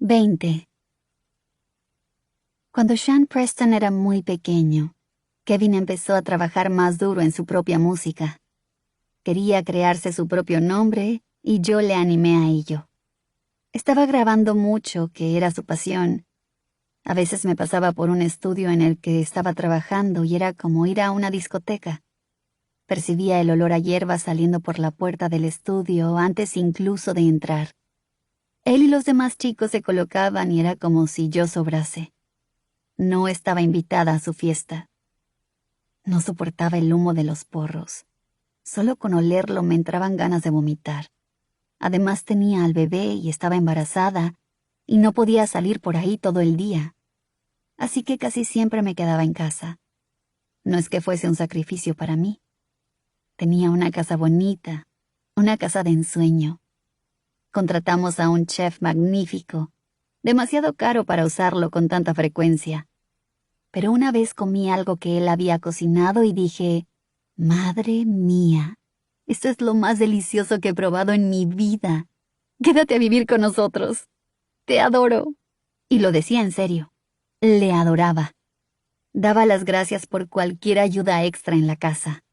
20. Cuando Sean Preston era muy pequeño, Kevin empezó a trabajar más duro en su propia música. Quería crearse su propio nombre y yo le animé a ello. Estaba grabando mucho, que era su pasión. A veces me pasaba por un estudio en el que estaba trabajando y era como ir a una discoteca. Percibía el olor a hierba saliendo por la puerta del estudio antes incluso de entrar. Él y los demás chicos se colocaban y era como si yo sobrase. No estaba invitada a su fiesta. No soportaba el humo de los porros. Solo con olerlo me entraban ganas de vomitar. Además tenía al bebé y estaba embarazada, y no podía salir por ahí todo el día. Así que casi siempre me quedaba en casa. No es que fuese un sacrificio para mí. Tenía una casa bonita, una casa de ensueño. Contratamos a un chef magnífico, demasiado caro para usarlo con tanta frecuencia. Pero una vez comí algo que él había cocinado y dije, «Madre mía, esto es lo más delicioso que he probado en mi vida. Quédate a vivir con nosotros. Te adoro». Y lo decía en serio. Le adoraba. Daba las gracias por cualquier ayuda extra en la casa.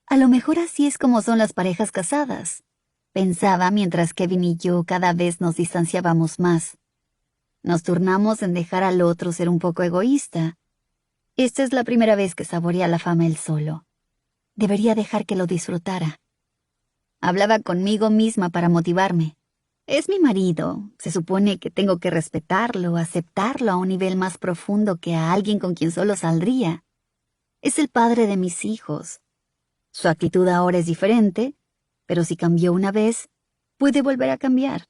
A lo mejor así es como son las parejas casadas, pensaba mientras Kevin y yo cada vez nos distanciábamos más. Nos turnamos en dejar al otro ser un poco egoísta. Esta es la primera vez que saborea la fama él solo. Debería dejar que lo disfrutara. Hablaba conmigo misma para motivarme. Es mi marido. Se supone que tengo que respetarlo, aceptarlo a un nivel más profundo que a alguien con quien solo saldría. Es el padre de mis hijos. Su actitud ahora es diferente, pero si cambió una vez, puede volver a cambiar.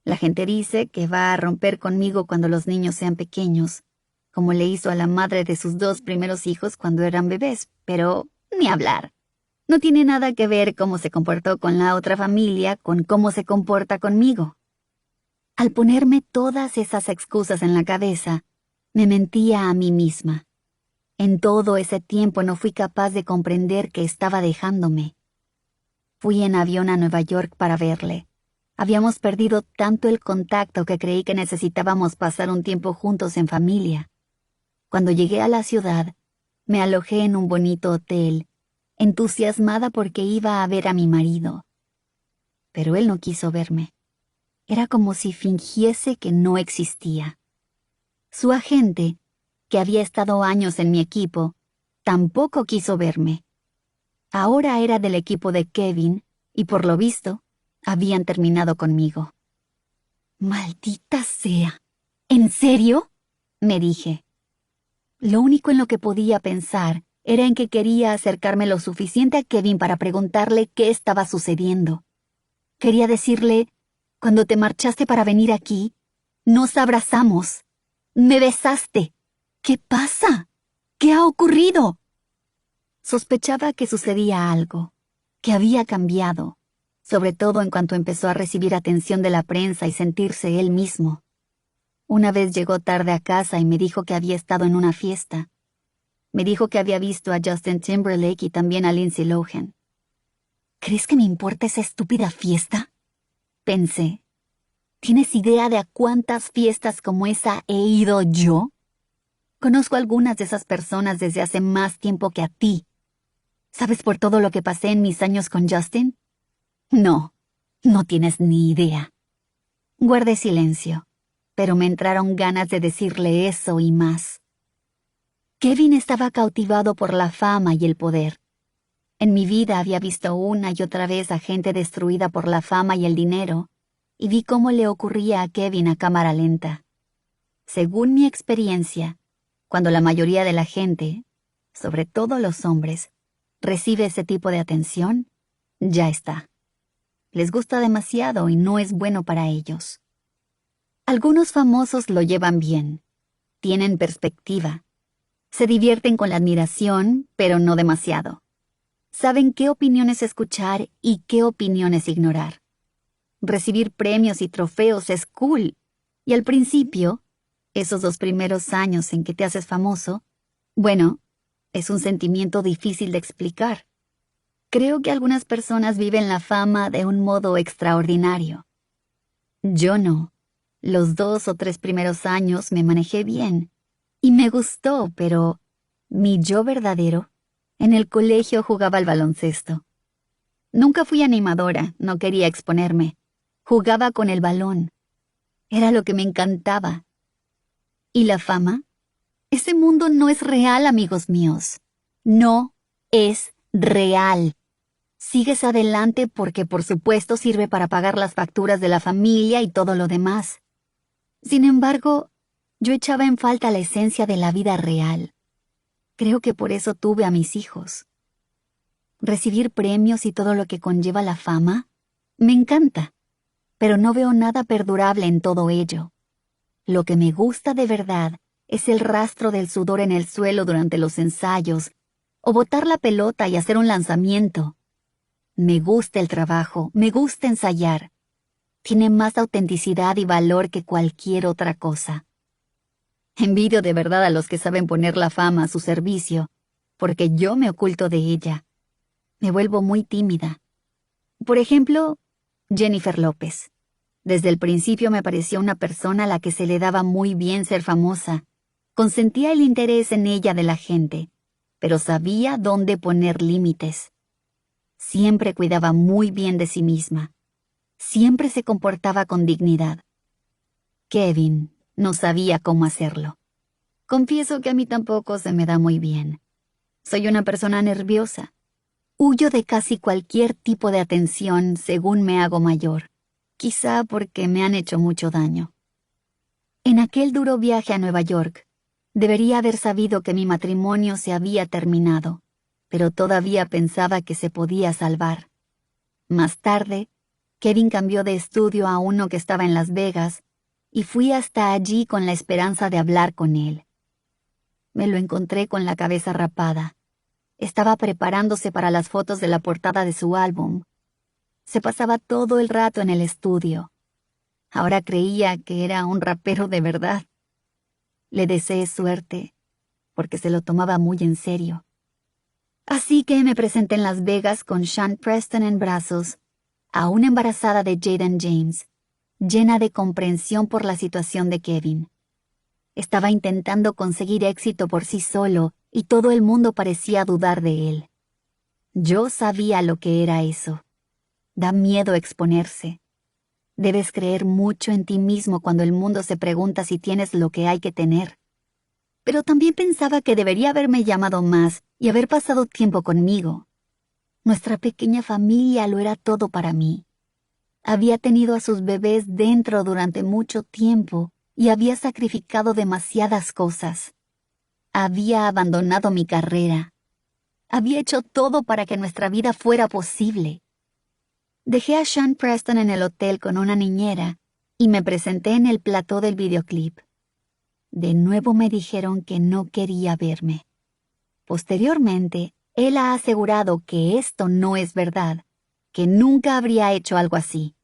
La gente dice que va a romper conmigo cuando los niños sean pequeños, como le hizo a la madre de sus 2 primeros hijos cuando eran bebés, pero ni hablar. No tiene nada que ver cómo se comportó con la otra familia con cómo se comporta conmigo. Al ponerme todas esas excusas en la cabeza, me mentía a mí misma. En todo ese tiempo no fui capaz de comprender que estaba dejándome. Fui en avión a Nueva York para verle. Habíamos perdido tanto el contacto que creí que necesitábamos pasar un tiempo juntos en familia. Cuando llegué a la ciudad, me alojé en un bonito hotel, entusiasmada porque iba a ver a mi marido. Pero él no quiso verme. Era como si fingiese que no existía. Su agente, que había estado años en mi equipo, tampoco quiso verme. Ahora era del equipo de Kevin y, por lo visto, habían terminado conmigo. «Maldita sea. ¿En serio?», me dije. Lo único en lo que podía pensar era en que quería acercarme lo suficiente a Kevin para preguntarle qué estaba sucediendo. Quería decirle, «Cuando te marchaste para venir aquí, nos abrazamos. Me besaste. ¿Qué pasa? ¿Qué ha ocurrido?». Sospechaba que sucedía algo, que había cambiado, sobre todo en cuanto empezó a recibir atención de la prensa y sentirse él mismo. Una vez llegó tarde a casa y me dijo que había estado en una fiesta. Me dijo que había visto a Justin Timberlake y también a Lindsay Lohan. «¿Crees que me importa esa estúpida fiesta?», pensé. ¿Tienes idea de a cuántas fiestas como esa he ido yo? Conozco a algunas de esas personas desde hace más tiempo que a ti. ¿Sabes por todo lo que pasé en mis años con Justin? No, no tienes ni idea. Guardé silencio, pero me entraron ganas de decirle eso y más. Kevin estaba cautivado por la fama y el poder. En mi vida había visto una y otra vez a gente destruida por la fama y el dinero, y vi cómo le ocurría a Kevin a cámara lenta. Según mi experiencia, cuando la mayoría de la gente, sobre todo los hombres, recibe ese tipo de atención, ya está. Les gusta demasiado y no es bueno para ellos. Algunos famosos lo llevan bien, tienen perspectiva, se divierten con la admiración, pero no demasiado. Saben qué opiniones escuchar y qué opiniones ignorar. Recibir premios y trofeos es cool, y al principio, esos 2 primeros años en que te haces famoso, bueno, es un sentimiento difícil de explicar. Creo que algunas personas viven la fama de un modo extraordinario. Yo no. Los 2 o 3 primeros años me manejé bien y me gustó, pero mi yo verdadero, en el colegio jugaba al baloncesto. Nunca fui animadora, no quería exponerme. Jugaba con el balón. Era lo que me encantaba. ¿Y la fama? Ese mundo no es real, amigos míos. No es real. Sigues adelante porque por supuesto sirve para pagar las facturas de la familia y todo lo demás. Sin embargo, yo echaba en falta la esencia de la vida real. Creo que por eso tuve a mis hijos. Recibir premios y todo lo que conlleva la fama me encanta, pero no veo nada perdurable en todo ello. Lo que me gusta de verdad es el rastro del sudor en el suelo durante los ensayos, o botar la pelota y hacer un lanzamiento. Me gusta el trabajo, me gusta ensayar. Tiene más autenticidad y valor que cualquier otra cosa. Envidio de verdad a los que saben poner la fama a su servicio, porque yo me oculto de ella. Me vuelvo muy tímida. Por ejemplo, Jennifer López. Desde el principio me pareció una persona a la que se le daba muy bien ser famosa. Consentía el interés en ella de la gente, pero sabía dónde poner límites. Siempre cuidaba muy bien de sí misma. Siempre se comportaba con dignidad. Kevin no sabía cómo hacerlo. Confieso que a mí tampoco se me da muy bien. Soy una persona nerviosa. Huyo de casi cualquier tipo de atención según me hago mayor, quizá porque me han hecho mucho daño. En aquel duro viaje a Nueva York, debería haber sabido que mi matrimonio se había terminado, pero todavía pensaba que se podía salvar. Más tarde, Kevin cambió de estudio a uno que estaba en Las Vegas y fui hasta allí con la esperanza de hablar con él. Me lo encontré con la cabeza rapada. Estaba preparándose para las fotos de la portada de su álbum. Se pasaba todo el rato en el estudio. Ahora creía que era un rapero de verdad. Le deseé suerte, porque se lo tomaba muy en serio. Así que me presenté en Las Vegas con Sean Preston en brazos, aún embarazada de Jayden James, llena de comprensión por la situación de Kevin. Estaba intentando conseguir éxito por sí solo y todo el mundo parecía dudar de él. Yo sabía lo que era eso. Da miedo exponerse. Debes creer mucho en ti mismo cuando el mundo se pregunta si tienes lo que hay que tener. Pero también pensaba que debería haberme llamado más y haber pasado tiempo conmigo. Nuestra pequeña familia lo era todo para mí. Había tenido a sus bebés dentro durante mucho tiempo y había sacrificado demasiadas cosas. Había abandonado mi carrera. Había hecho todo para que nuestra vida fuera posible. Dejé a Sean Preston en el hotel con una niñera y me presenté en el plató del videoclip. De nuevo me dijeron que no quería verme. Posteriormente, él ha asegurado que esto no es verdad, que nunca habría hecho algo así.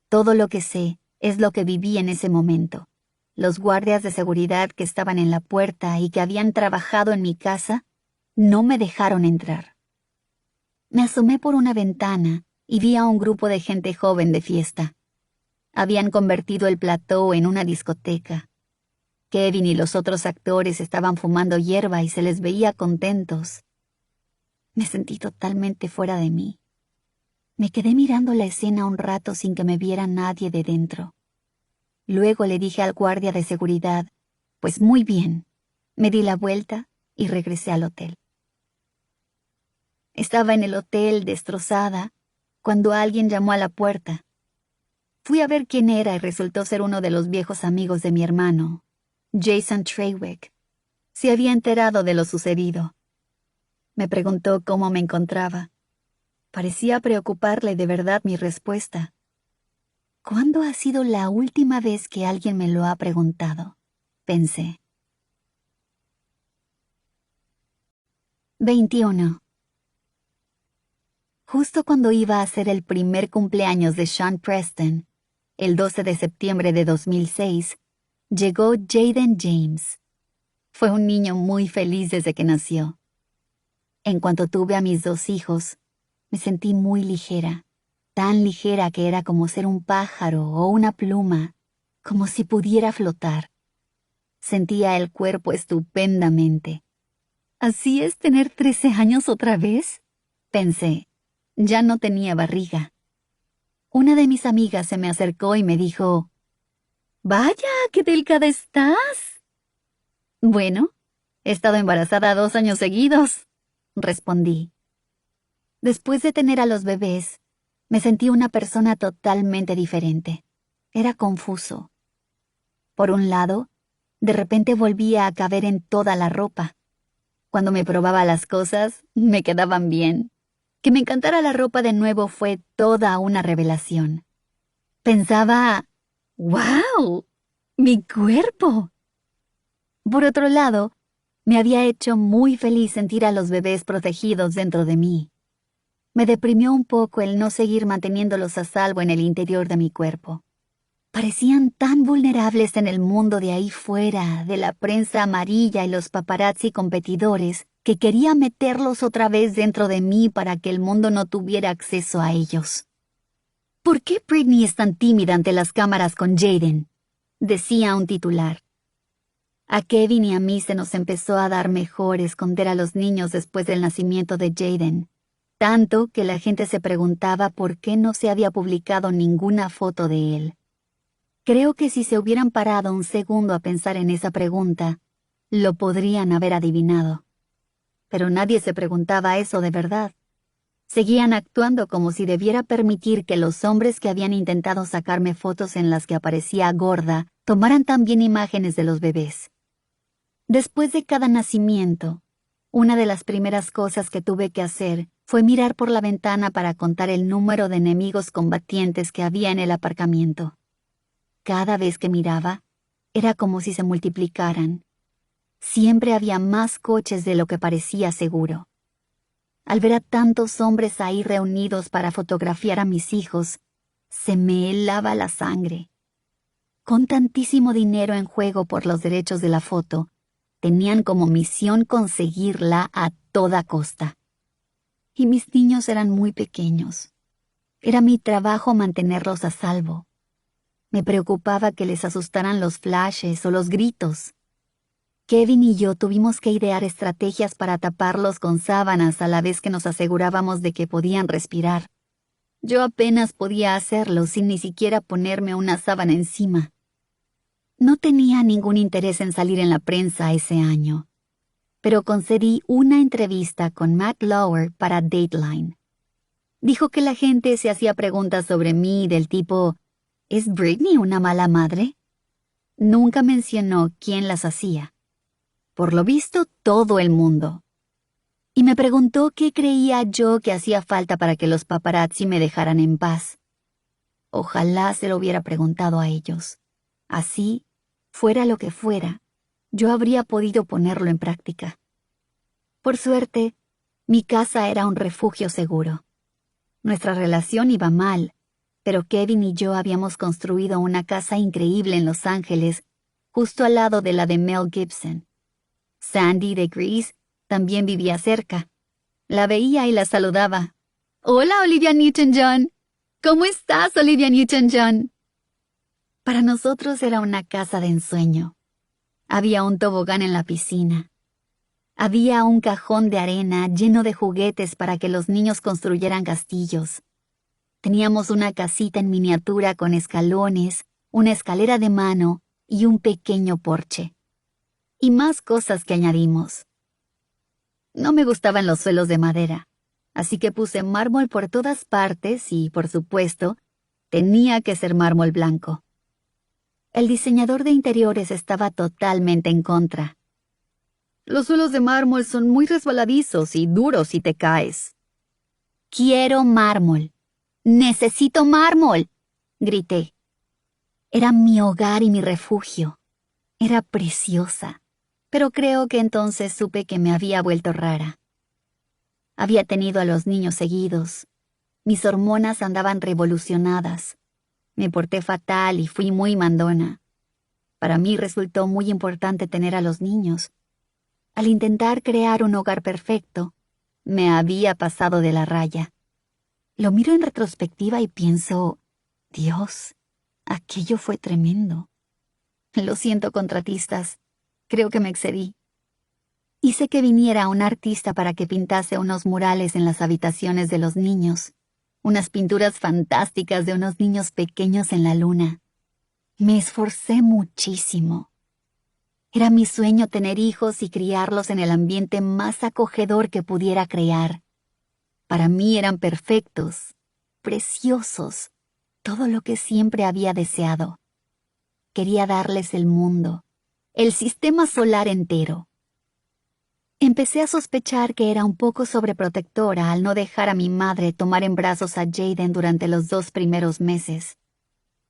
Todo lo que sé es lo que viví en ese momento. Los guardias de seguridad que estaban en la puerta y que habían trabajado en mi casa no me dejaron entrar. Me asomé por una ventana y vi a un grupo de gente joven de fiesta. Habían convertido el plató en una discoteca. Kevin y los otros actores estaban fumando hierba y se les veía contentos. Me sentí totalmente fuera de mí. Me quedé mirando la escena un rato sin que me viera nadie de dentro. Luego le dije al guardia de seguridad, pues muy bien. Me di la vuelta y regresé al hotel. Estaba en el hotel destrozada cuando alguien llamó a la puerta. Fui a ver quién era y resultó ser uno de los viejos amigos de mi hermano, Jason Trawick. Se había enterado de lo sucedido. Me preguntó cómo me encontraba. Parecía preocuparle de verdad mi respuesta. ¿Cuándo ha sido la última vez que alguien me lo ha preguntado? Pensé. 21. Justo cuando iba a ser el primer cumpleaños de Sean Preston, el 12 de septiembre de 2006, llegó Jayden James. Fue un niño muy feliz desde que nació. En cuanto tuve a mis 2 hijos, me sentí muy ligera, tan ligera que era como ser un pájaro o una pluma, como si pudiera flotar. Sentía el cuerpo estupendamente. ¿Así es tener 13 años otra vez? Pensé. Ya no tenía barriga. Una de mis amigas se me acercó y me dijo, «Vaya, qué delgada estás». «Bueno, he estado embarazada 2 años seguidos», respondí. Después de tener a los bebés, me sentí una persona totalmente diferente. Era confuso. Por un lado, de repente volvía a caber en toda la ropa. Cuando me probaba las cosas, me quedaban bien. Que me encantara la ropa de nuevo fue toda una revelación. Pensaba, ¡wow! ¡Mi cuerpo! Por otro lado, me había hecho muy feliz sentir a los bebés protegidos dentro de mí. Me deprimió un poco el no seguir manteniéndolos a salvo en el interior de mi cuerpo. Parecían tan vulnerables en el mundo de ahí fuera, de la prensa amarilla y los paparazzi competidores, que quería meterlos otra vez dentro de mí para que el mundo no tuviera acceso a ellos. ¿Por qué Britney es tan tímida ante las cámaras con Jaden?, decía un titular. A Kevin y a mí se nos empezó a dar mejor esconder a los niños después del nacimiento de Jaden, tanto que la gente se preguntaba por qué no se había publicado ninguna foto de él. Creo que si se hubieran parado un segundo a pensar en esa pregunta, lo podrían haber adivinado. Pero nadie se preguntaba eso de verdad. Seguían actuando como si debiera permitir que los hombres que habían intentado sacarme fotos en las que aparecía gorda tomaran también imágenes de los bebés. Después de cada nacimiento, una de las primeras cosas que tuve que hacer fue mirar por la ventana para contar el número de enemigos combatientes que había en el aparcamiento. Cada vez que miraba, era como si se multiplicaran. Siempre había más coches de lo que parecía seguro. Al ver a tantos hombres ahí reunidos para fotografiar a mis hijos, se me helaba la sangre. Con tantísimo dinero en juego por los derechos de la foto, tenían como misión conseguirla a toda costa. Y mis niños eran muy pequeños. Era mi trabajo mantenerlos a salvo. Me preocupaba que les asustaran los flashes o los gritos. Kevin y yo tuvimos que idear estrategias para taparlos con sábanas a la vez que nos asegurábamos de que podían respirar. Yo apenas podía hacerlo sin ni siquiera ponerme una sábana encima. No tenía ningún interés en salir en la prensa ese año, pero concedí una entrevista con Matt Lauer para Dateline. Dijo que la gente se hacía preguntas sobre mí del tipo, ¿es Britney una mala madre? Nunca mencionó quién las hacía. Por lo visto, todo el mundo. Y me preguntó qué creía yo que hacía falta para que los paparazzi me dejaran en paz. Ojalá se lo hubiera preguntado a ellos. Así, fuera lo que fuera, yo habría podido ponerlo en práctica. Por suerte, mi casa era un refugio seguro. Nuestra relación iba mal, pero Kevin y yo habíamos construido una casa increíble en Los Ángeles, justo al lado de la de Mel Gibson. Sandy de Grease también vivía cerca. La veía y la saludaba. «Hola, Olivia Newton-John. ¿Cómo estás, Olivia Newton-John?» Para nosotros era una casa de ensueño. Había un tobogán en la piscina. Había un cajón de arena lleno de juguetes para que los niños construyeran castillos. Teníamos una casita en miniatura con escalones, una escalera de mano y un pequeño porche. Y más cosas que añadimos. No me gustaban los suelos de madera, así que puse mármol por todas partes y, por supuesto, tenía que ser mármol blanco. El diseñador de interiores estaba totalmente en contra. «Los suelos de mármol son muy resbaladizos y duros si te caes». «Quiero mármol. ¡Necesito mármol!», grité. Era mi hogar y mi refugio. Era preciosa, pero creo que entonces supe que me había vuelto rara. Había tenido a los niños seguidos. Mis hormonas andaban revolucionadas. Me porté fatal y fui muy mandona. Para mí resultó muy importante tener a los niños. Al intentar crear un hogar perfecto, me había pasado de la raya. Lo miro en retrospectiva y pienso, Dios, aquello fue tremendo. Lo siento, contratistas. Creo que me excedí. Hice que viniera un artista para que pintase unos murales en las habitaciones de los niños. Unas pinturas fantásticas de unos niños pequeños en la luna. Me esforcé muchísimo. Era mi sueño tener hijos y criarlos en el ambiente más acogedor que pudiera crear. Para mí eran perfectos, preciosos, todo lo que siempre había deseado. Quería darles el mundo, el sistema solar entero. Empecé a sospechar que era un poco sobreprotectora al no dejar a mi madre tomar en brazos a Jaden durante los 2 primeros meses.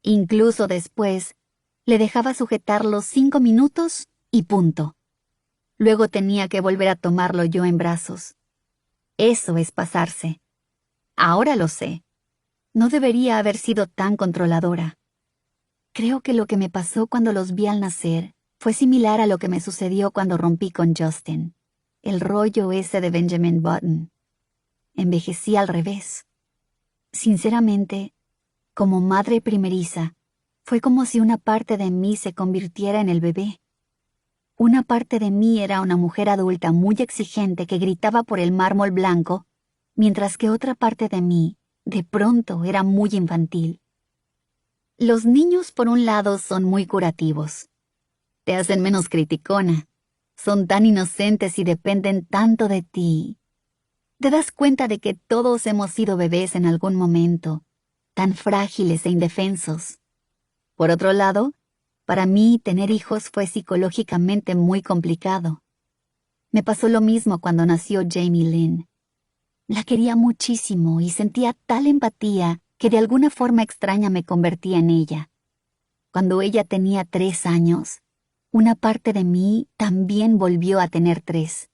Incluso después, le dejaba sujetarlo 5 minutos y punto. Luego tenía que volver a tomarlo yo en brazos. Eso es pasarse. Ahora lo sé. No debería haber sido tan controladora. Creo que lo que me pasó cuando los vi al nacer fue similar a lo que me sucedió cuando rompí con Justin. El rollo ese de Benjamin Button. Envejecí al revés. Sinceramente, como madre primeriza, fue como si una parte de mí se convirtiera en el bebé. Una parte de mí era una mujer adulta muy exigente que gritaba por el mármol blanco, mientras que otra parte de mí, de pronto, era muy infantil. Los niños, por un lado, son muy curativos. Te hacen menos criticona. Son tan inocentes y dependen tanto de ti. Te das cuenta de que todos hemos sido bebés en algún momento, tan frágiles e indefensos. Por otro lado, para mí tener hijos fue psicológicamente muy complicado. Me pasó lo mismo cuando nació Jamie Lynn. La quería muchísimo y sentía tal empatía que de alguna forma extraña me convertía en ella. Cuando ella tenía 3 años, una parte de mí también volvió a tener 3.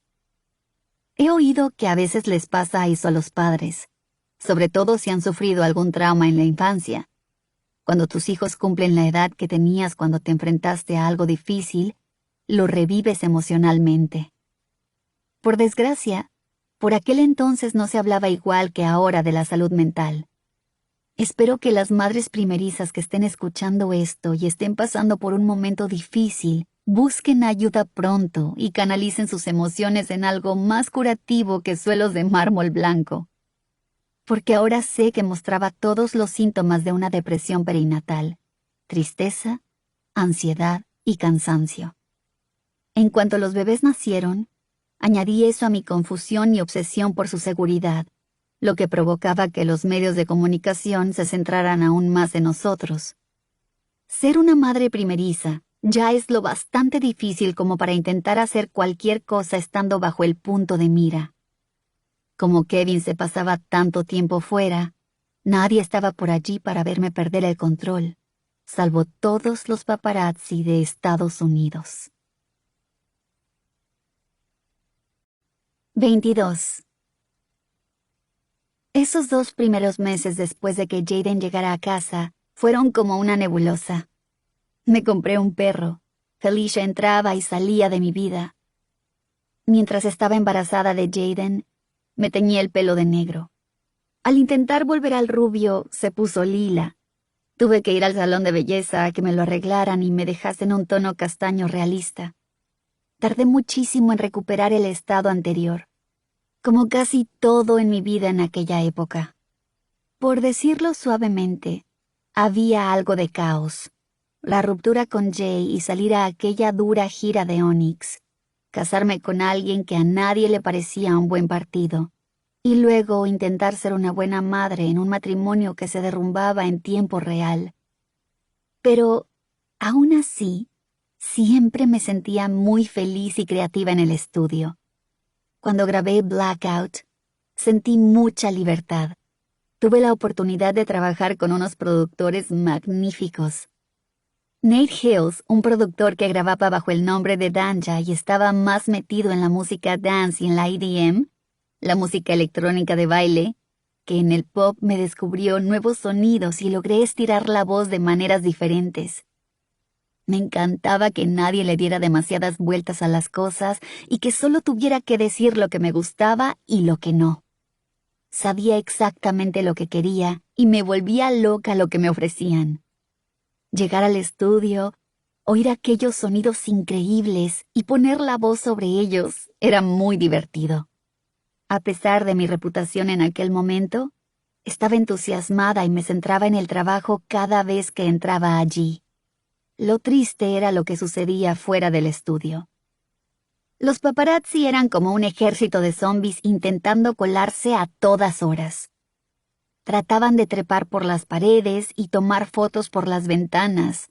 He oído que a veces les pasa eso a los padres, sobre todo si han sufrido algún trauma en la infancia. Cuando tus hijos cumplen la edad que tenías cuando te enfrentaste a algo difícil, lo revives emocionalmente. Por desgracia, por aquel entonces no se hablaba igual que ahora de la salud mental. Espero que las madres primerizas que estén escuchando esto y estén pasando por un momento difícil, busquen ayuda pronto y canalicen sus emociones en algo más curativo que suelos de mármol blanco. Porque ahora sé que mostraba todos los síntomas de una depresión perinatal: tristeza, ansiedad y cansancio. En cuanto los bebés nacieron, añadí eso a mi confusión y obsesión por su seguridad, lo que provocaba que los medios de comunicación se centraran aún más en nosotros. Ser una madre primeriza ya es lo bastante difícil como para intentar hacer cualquier cosa estando bajo el punto de mira. Como Kevin se pasaba tanto tiempo fuera, nadie estaba por allí para verme perder el control, salvo todos los paparazzi de Estados Unidos. 22. Esos 2 primeros meses después de que Jaden llegara a casa fueron como una nebulosa. Me compré un perro. Felicia entraba y salía de mi vida. Mientras estaba embarazada de Jaden, me teñí el pelo de negro. Al intentar volver al rubio, se puso lila. Tuve que ir al salón de belleza a que me lo arreglaran y me dejasen un tono castaño realista. Tardé muchísimo en recuperar el estado anterior, como casi todo en mi vida en aquella época. Por decirlo suavemente, había algo de caos. La ruptura con Jay y salir a aquella dura gira de Onyx, casarme con alguien que a nadie le parecía un buen partido, y luego intentar ser una buena madre en un matrimonio que se derrumbaba en tiempo real. Pero, aún así, siempre me sentía muy feliz y creativa en el estudio. Cuando grabé Blackout, sentí mucha libertad. Tuve la oportunidad de trabajar con unos productores magníficos. Nate Hills, un productor que grababa bajo el nombre de Danja y estaba más metido en la música dance y en la EDM, la música electrónica de baile, que en el pop, me descubrió nuevos sonidos y logré estirar la voz de maneras diferentes. Me encantaba que nadie le diera demasiadas vueltas a las cosas y que solo tuviera que decir lo que me gustaba y lo que no. Sabía exactamente lo que quería y me volvía loca lo que me ofrecían. Llegar al estudio, Oír aquellos sonidos increíbles y poner la voz sobre ellos era muy divertido. A pesar de mi reputación en aquel momento, estaba entusiasmada y me centraba en el trabajo cada vez que entraba allí. Lo triste era lo que sucedía fuera del estudio. Los paparazzi eran como un ejército de zombies intentando colarse a todas horas. Trataban de trepar por las paredes y tomar fotos por las ventanas.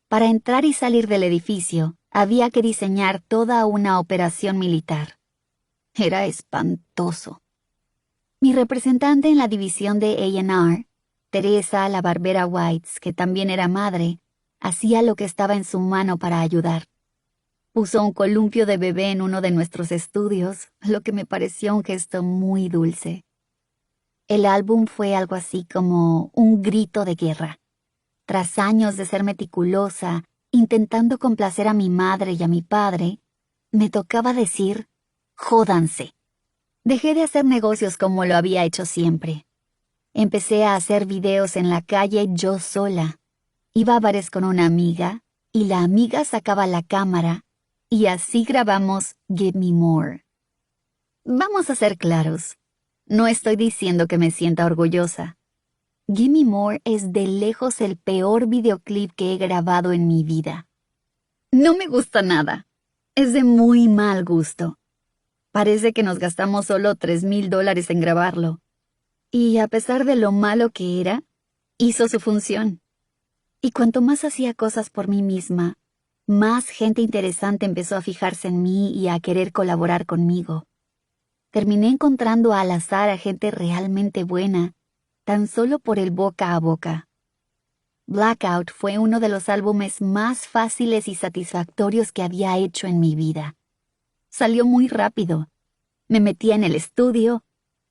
Para entrar y salir del edificio, había que diseñar toda una operación militar. Era espantoso. Mi representante en la división de A&R, Teresa la Barbera Whites, que también era madre, hacía lo que estaba en su mano para ayudar. Puso un columpio de bebé en uno de nuestros estudios, lo que me pareció un gesto muy dulce. El álbum fue algo así como un grito de guerra. Tras años de ser meticulosa, intentando complacer a mi madre y a mi padre, me tocaba decir, jódanse. Dejé de hacer negocios como lo había hecho siempre. Empecé a hacer videos en la calle yo sola. Iba a bares con una amiga, y la amiga sacaba la cámara, y así grabamos Give Me More. Vamos a ser claros. No estoy diciendo que me sienta orgullosa. Give Me More es de lejos el peor videoclip que he grabado en mi vida. No me gusta nada. Es de muy mal gusto. Parece que nos gastamos solo $3,000 en grabarlo. Y a pesar de lo malo que era, hizo su función. Y cuanto más hacía cosas por mí misma, más gente interesante empezó a fijarse en mí y a querer colaborar conmigo. Terminé encontrando al azar a gente realmente buena, tan solo por el boca a boca. Blackout fue uno de los álbumes más fáciles y satisfactorios que había hecho en mi vida. Salió muy rápido. Me metía en el estudio,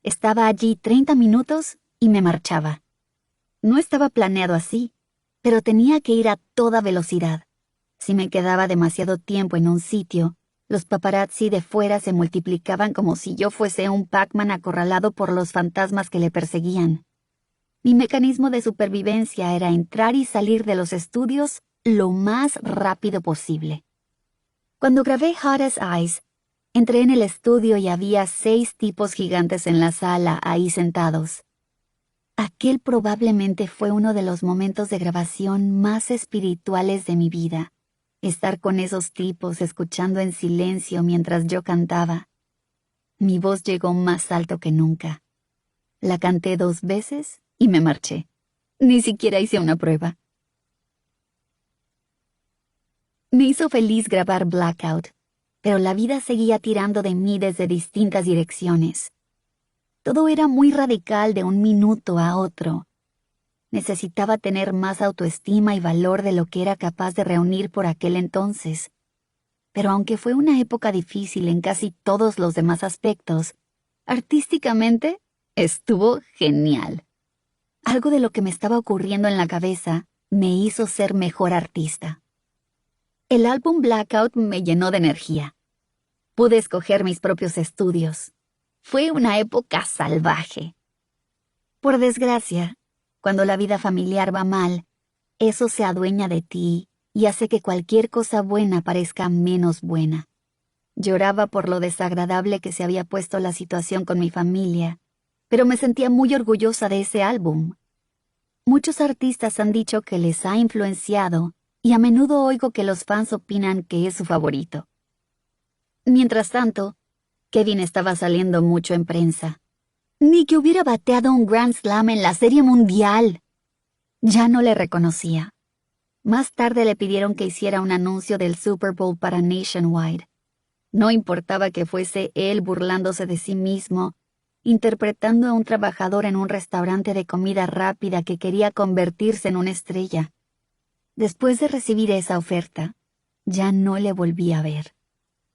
estaba allí 30 minutos y me marchaba. No estaba planeado así, pero tenía que ir a toda velocidad. Si me quedaba demasiado tiempo en un sitio, los paparazzi de fuera se multiplicaban como si yo fuese un Pac-Man acorralado por los fantasmas que le perseguían. Mi mecanismo de supervivencia era entrar y salir de los estudios lo más rápido posible. Cuando grabé Hot as Ice, entré en el estudio y había 6 tipos gigantes en la sala, ahí sentados. Aquel probablemente fue uno de los momentos de grabación más espirituales de mi vida. Estar con esos tipos escuchando en silencio mientras yo cantaba. Mi voz llegó más alto que nunca. La canté 2 veces y me marché. Ni siquiera hice una prueba. Me hizo feliz grabar Blackout, pero la vida seguía tirando de mí desde distintas direcciones. Todo era muy radical de un minuto a otro. Necesitaba tener más autoestima y valor de lo que era capaz de reunir por aquel entonces. Pero aunque fue una época difícil en casi todos los demás aspectos, artísticamente estuvo genial. Algo de lo que me estaba ocurriendo en la cabeza me hizo ser mejor artista. El álbum Blackout me llenó de energía. Pude escoger mis propios estudios. Fue una época salvaje. Por desgracia, cuando la vida familiar va mal, eso se adueña de ti y hace que cualquier cosa buena parezca menos buena. Lloraba por lo desagradable que se había puesto la situación con mi familia, pero me sentía muy orgullosa de ese álbum. Muchos artistas han dicho que les ha influenciado y a menudo oigo que los fans opinan que es su favorito. Mientras tanto, Kevin estaba saliendo mucho en prensa. Ni que hubiera bateado un Grand Slam en la Serie Mundial. Ya no le reconocía. Más tarde le pidieron que hiciera un anuncio del Super Bowl para Nationwide. No importaba que fuese él burlándose de sí mismo, interpretando a un trabajador en un restaurante de comida rápida que quería convertirse en una estrella. Después de recibir esa oferta, ya no le volví a ver.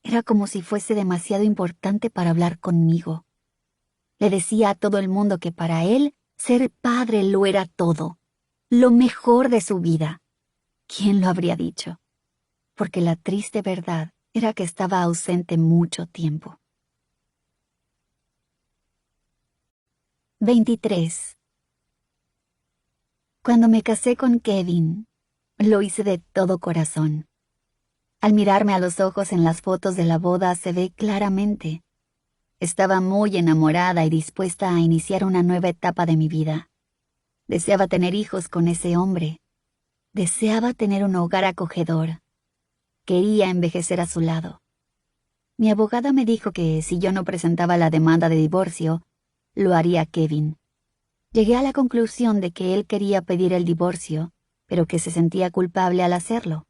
Era como si fuese demasiado importante para hablar conmigo. Le decía a todo el mundo que para él ser padre lo era todo, lo mejor de su vida. ¿Quién lo habría dicho? Porque la triste verdad era que estaba ausente mucho tiempo. 23. Cuando me casé con Kevin, Lo hice de todo corazón. Al mirarme a los ojos en las fotos de la boda se ve claramente. Estaba muy enamorada y dispuesta a iniciar una nueva etapa de mi vida. Deseaba tener hijos con ese hombre. Deseaba tener un hogar acogedor. Quería envejecer a su lado. Mi abogada me dijo que si yo no presentaba la demanda de divorcio, lo haría Kevin. Llegué a la conclusión de que él quería pedir el divorcio, pero que se sentía culpable al hacerlo.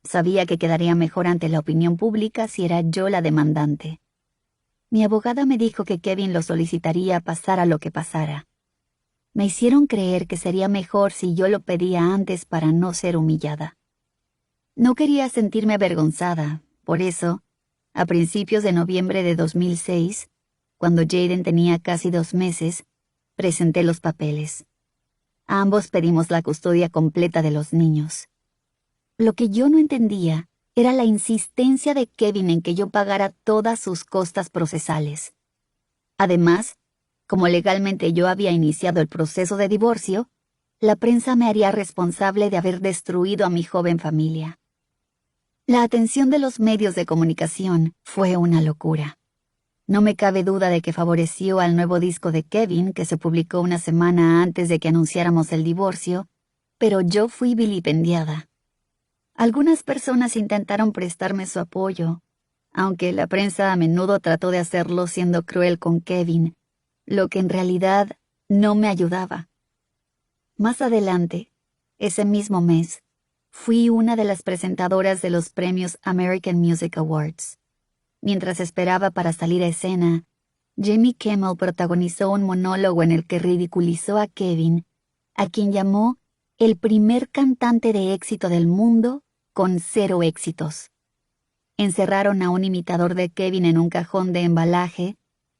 Sabía que quedaría mejor ante la opinión pública si era yo la demandante. Mi abogada me dijo que Kevin lo solicitaría pasara lo que pasara. Me hicieron creer que sería mejor si yo lo pedía antes para no ser humillada. No quería sentirme avergonzada, por eso, a principios de noviembre de 2006, cuando Jaden tenía casi 2 meses, presenté los papeles. Ambos pedimos la custodia completa de los niños. Lo que yo no entendía era la insistencia de Kevin en que yo pagara todas sus costas procesales. Además, como legalmente yo había iniciado el proceso de divorcio, la prensa me haría responsable de haber destruido a mi joven familia. La atención de los medios de comunicación fue una locura. No me cabe duda de que favoreció al nuevo disco de Kevin, que se publicó una semana antes de que anunciáramos el divorcio, pero yo fui vilipendiada. Algunas personas intentaron prestarme su apoyo, aunque la prensa a menudo trató de hacerlo siendo cruel con Kevin, lo que en realidad no me ayudaba. Más adelante, ese mismo mes, fui una de las presentadoras de los premios American Music Awards. Mientras esperaba para salir a escena, Jimmy Kimmel protagonizó un monólogo en el que ridiculizó a Kevin, a quien llamó el primer cantante de éxito del mundo con 0 éxitos. Encerraron a un imitador de Kevin en un cajón de embalaje,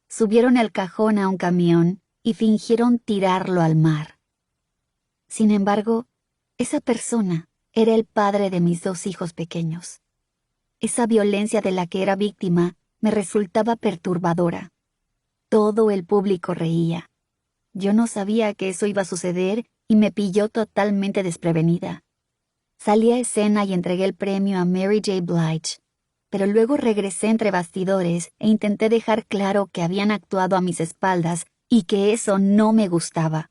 subieron el cajón a un camión y fingieron tirarlo al mar. Sin embargo, esa persona era el padre de mis 2 hijos pequeños. Esa violencia de la que era víctima me resultaba perturbadora. Todo el público reía. Yo no sabía que eso iba a suceder y me pilló totalmente desprevenida. Salí a escena y entregué el premio a Mary J. Blige, pero luego regresé entre bastidores e intenté dejar claro que habían actuado a mis espaldas y que eso no me gustaba.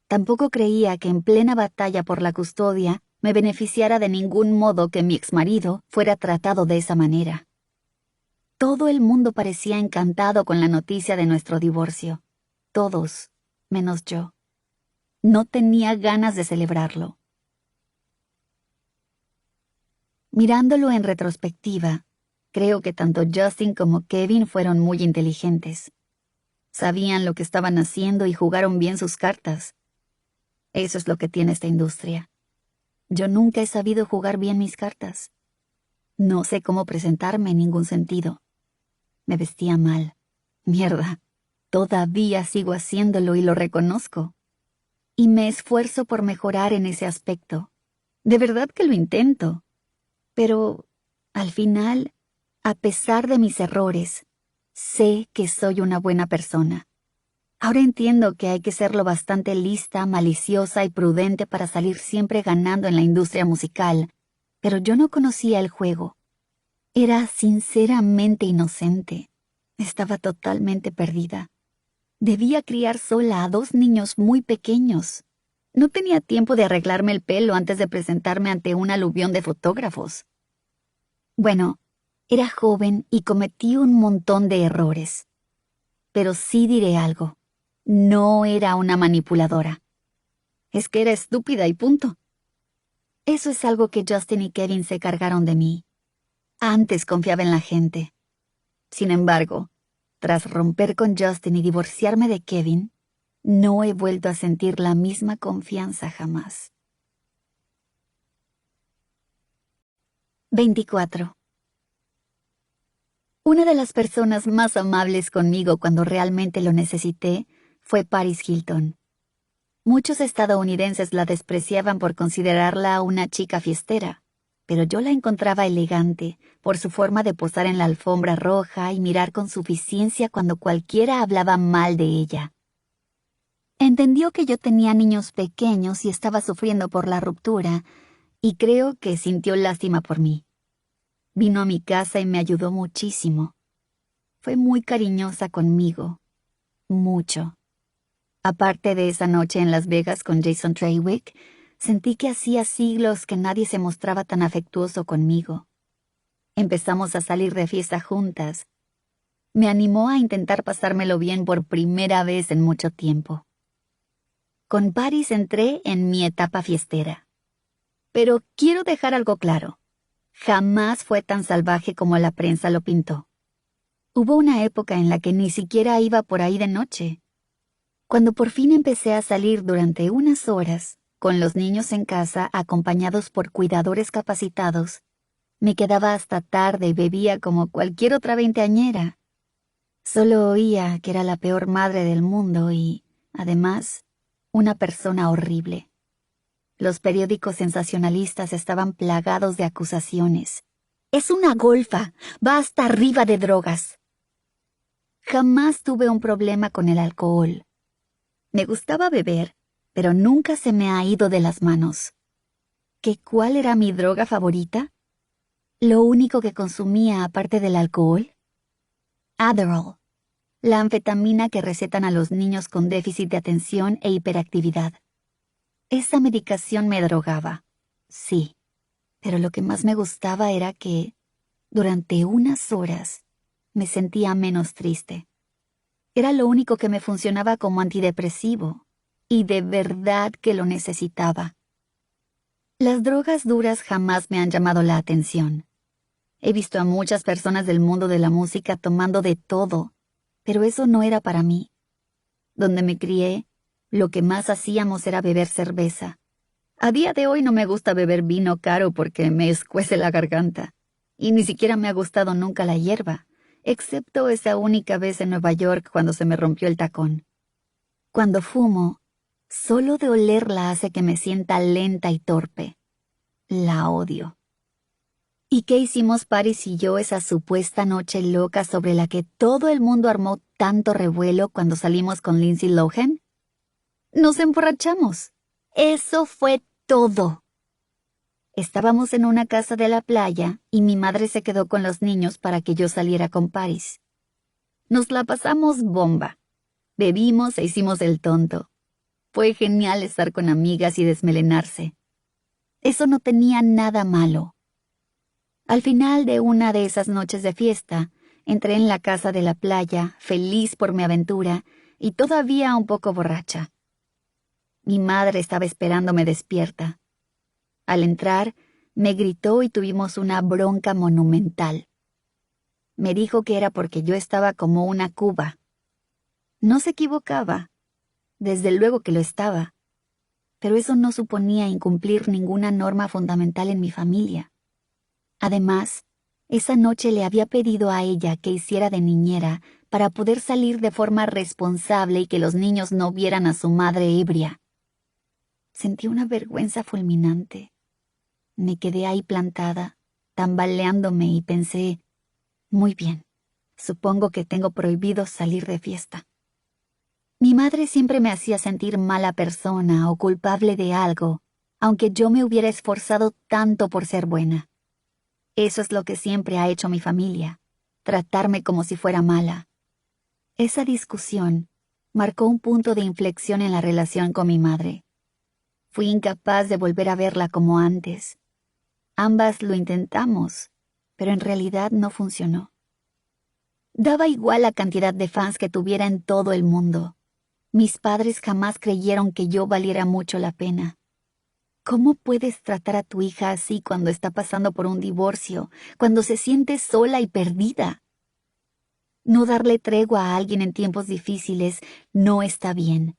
Tampoco creía que en plena batalla por la custodia me beneficiara de ningún modo que mi exmarido fuera tratado de esa manera. Todo el mundo parecía encantado con la noticia de nuestro divorcio. Todos, menos yo. No tenía ganas de celebrarlo. Mirándolo en retrospectiva, creo que tanto Justin como Kevin fueron muy inteligentes. Sabían lo que estaban haciendo y jugaron bien sus cartas. Eso es lo que tiene esta industria. Yo nunca he sabido jugar bien mis cartas. No sé cómo presentarme en ningún sentido. Me vestía mal. Mierda. Todavía sigo haciéndolo y lo reconozco. Y me esfuerzo por mejorar en ese aspecto. De verdad que lo intento. Pero, al final, a pesar de mis errores, sé que soy una buena persona. Ahora entiendo que hay que serlo bastante lista, maliciosa y prudente para salir siempre ganando en la industria musical, pero yo no conocía el juego. Era sinceramente inocente. Estaba totalmente perdida. Debía criar sola a 2 niños muy pequeños. No tenía tiempo de arreglarme el pelo antes de presentarme ante un aluvión de fotógrafos. Bueno, era joven y cometí un montón de errores. Pero sí diré algo. No era una manipuladora. Es que era estúpida y punto. Eso es algo que Justin y Kevin se cargaron de mí. Antes confiaba en la gente. Sin embargo, tras romper con Justin y divorciarme de Kevin, no he vuelto a sentir la misma confianza jamás. 24. Una de las personas más amables conmigo cuando realmente lo necesité fue Paris Hilton. Muchos estadounidenses la despreciaban por considerarla una chica fiestera, pero yo la encontraba elegante por su forma de posar en la alfombra roja y mirar con suficiencia cuando cualquiera hablaba mal de ella. Entendió que yo tenía niños pequeños y estaba sufriendo por la ruptura, y creo que sintió lástima por mí. Vino a mi casa y me ayudó muchísimo. Fue muy cariñosa conmigo. Mucho. Aparte de esa noche en Las Vegas con Jason Treywick, sentí que hacía siglos que nadie se mostraba tan afectuoso conmigo. Empezamos a salir de fiesta juntas. Me animó a intentar pasármelo bien por primera vez en mucho tiempo. Con Paris entré en mi etapa fiestera. Pero quiero dejar algo claro. Jamás fue tan salvaje como la prensa lo pintó. Hubo una época en la que ni siquiera iba por ahí de noche. Cuando por fin empecé a salir durante unas horas, con los niños en casa acompañados por cuidadores capacitados, me quedaba hasta tarde y bebía como cualquier otra veinteañera. Solo oía que era la peor madre del mundo y, además, una persona horrible. Los periódicos sensacionalistas estaban plagados de acusaciones. «Es una golfa, va hasta arriba de drogas». Jamás tuve un problema con el alcohol. Me gustaba beber, pero nunca se me ha ido de las manos. ¿Qué cuál era mi droga favorita? ¿Lo único que consumía aparte del alcohol? Adderall, la anfetamina que recetan a los niños con déficit de atención e hiperactividad. Esa medicación me drogaba, sí, pero lo que más me gustaba era que, durante unas horas, me sentía menos triste. Era lo único que me funcionaba como antidepresivo, y de verdad que lo necesitaba. Las drogas duras jamás me han llamado la atención. He visto a muchas personas del mundo de la música tomando de todo, pero eso no era para mí. Donde me crié, lo que más hacíamos era beber cerveza. A día de hoy no me gusta beber vino caro porque me escuece la garganta, y ni siquiera me ha gustado nunca la hierba, excepto esa única vez en Nueva York cuando se me rompió el tacón. Cuando fumo, solo de olerla hace que me sienta lenta y torpe. La odio. ¿Y qué hicimos Paris y yo esa supuesta noche loca sobre la que todo el mundo armó tanto revuelo cuando salimos con Lindsay Lohan? Nos emborrachamos. Eso fue todo. Estábamos en una casa de la playa y mi madre se quedó con los niños para que yo saliera con Paris. Nos la pasamos bomba. Bebimos e hicimos el tonto. Fue genial estar con amigas y desmelenarse. Eso no tenía nada malo. Al final de una de esas noches de fiesta, entré en la casa de la playa, feliz por mi aventura y todavía un poco borracha. Mi madre estaba esperándome despierta. Al entrar, me gritó y tuvimos una bronca monumental. Me dijo que era porque yo estaba como una cuba. No se equivocaba. Desde luego que lo estaba. Pero eso no suponía incumplir ninguna norma fundamental en mi familia. Además, esa noche le había pedido a ella que hiciera de niñera para poder salir de forma responsable y que los niños no vieran a su madre ebria. Sentí una vergüenza fulminante. Me quedé ahí plantada, tambaleándome y pensé, muy bien, supongo que tengo prohibido salir de fiesta. Mi madre siempre me hacía sentir mala persona o culpable de algo, aunque yo me hubiera esforzado tanto por ser buena. Eso es lo que siempre ha hecho mi familia, tratarme como si fuera mala. Esa discusión marcó un punto de inflexión en la relación con mi madre. Fui incapaz de volver a verla como antes. Ambas lo intentamos, pero en realidad no funcionó. Daba igual la cantidad de fans que tuviera en todo el mundo. Mis padres jamás creyeron que yo valiera mucho la pena. ¿Cómo puedes tratar a tu hija así cuando está pasando por un divorcio, cuando se siente sola y perdida? No darle tregua a alguien en tiempos difíciles no está bien,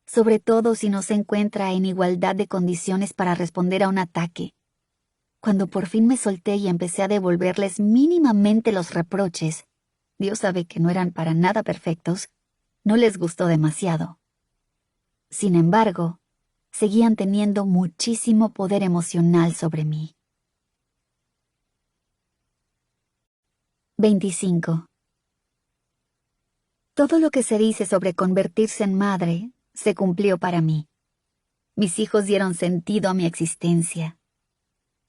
sobre todo si no se encuentra en igualdad de condiciones para responder a un ataque. Cuando por fin me solté y empecé a devolverles mínimamente los reproches, Dios sabe que no eran para nada perfectos, no les gustó demasiado. Sin embargo, seguían teniendo muchísimo poder emocional sobre mí. 25. Todo lo que se dice sobre convertirse en madre se cumplió para mí. Mis hijos dieron sentido a mi existencia.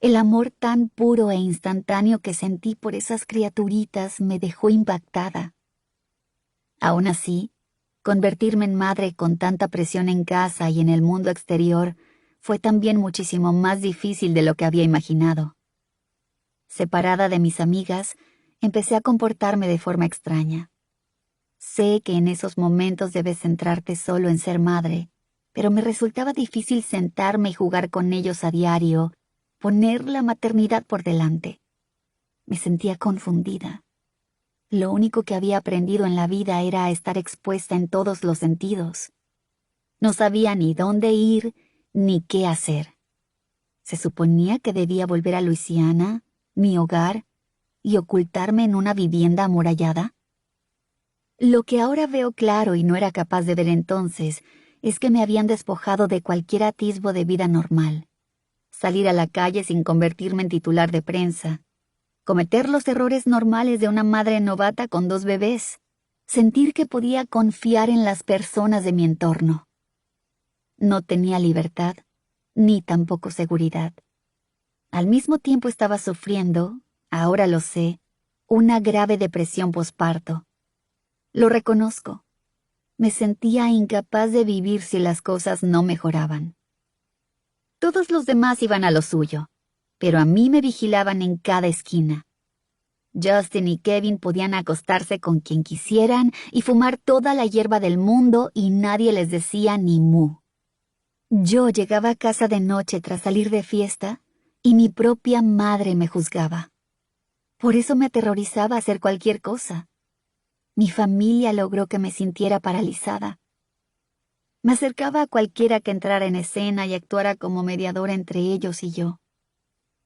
El amor tan puro e instantáneo que sentí por esas criaturitas me dejó impactada. Aún así, convertirme en madre con tanta presión en casa y en el mundo exterior fue también muchísimo más difícil de lo que había imaginado. Separada de mis amigas, empecé a comportarme de forma extraña. Sé que en esos momentos debes centrarte solo en ser madre, pero me resultaba difícil sentarme y jugar con ellos a diario, poner la maternidad por delante. Me sentía confundida. Lo único que había aprendido en la vida era a estar expuesta en todos los sentidos. No sabía ni dónde ir ni qué hacer. Se suponía que debía volver a Luisiana, mi hogar, y ocultarme en una vivienda amurallada. Lo que ahora veo claro y no era capaz de ver entonces es que me habían despojado de cualquier atisbo de vida normal. Salir a la calle sin convertirme en titular de prensa. Cometer los errores normales de una madre novata con 2 bebés. Sentir que podía confiar en las personas de mi entorno. No tenía libertad, ni tampoco seguridad. Al mismo tiempo estaba sufriendo, ahora lo sé, una grave depresión posparto. Lo reconozco. Me sentía incapaz de vivir si las cosas no mejoraban. Todos los demás iban a lo suyo, pero a mí me vigilaban en cada esquina. Justin y Kevin podían acostarse con quien quisieran y fumar toda la hierba del mundo y nadie les decía ni mu. Yo llegaba a casa de noche tras salir de fiesta y mi propia madre me juzgaba. Por eso me aterrorizaba hacer cualquier cosa. Mi familia logró que me sintiera paralizada. Me acercaba a cualquiera que entrara en escena y actuara como mediadora entre ellos y yo.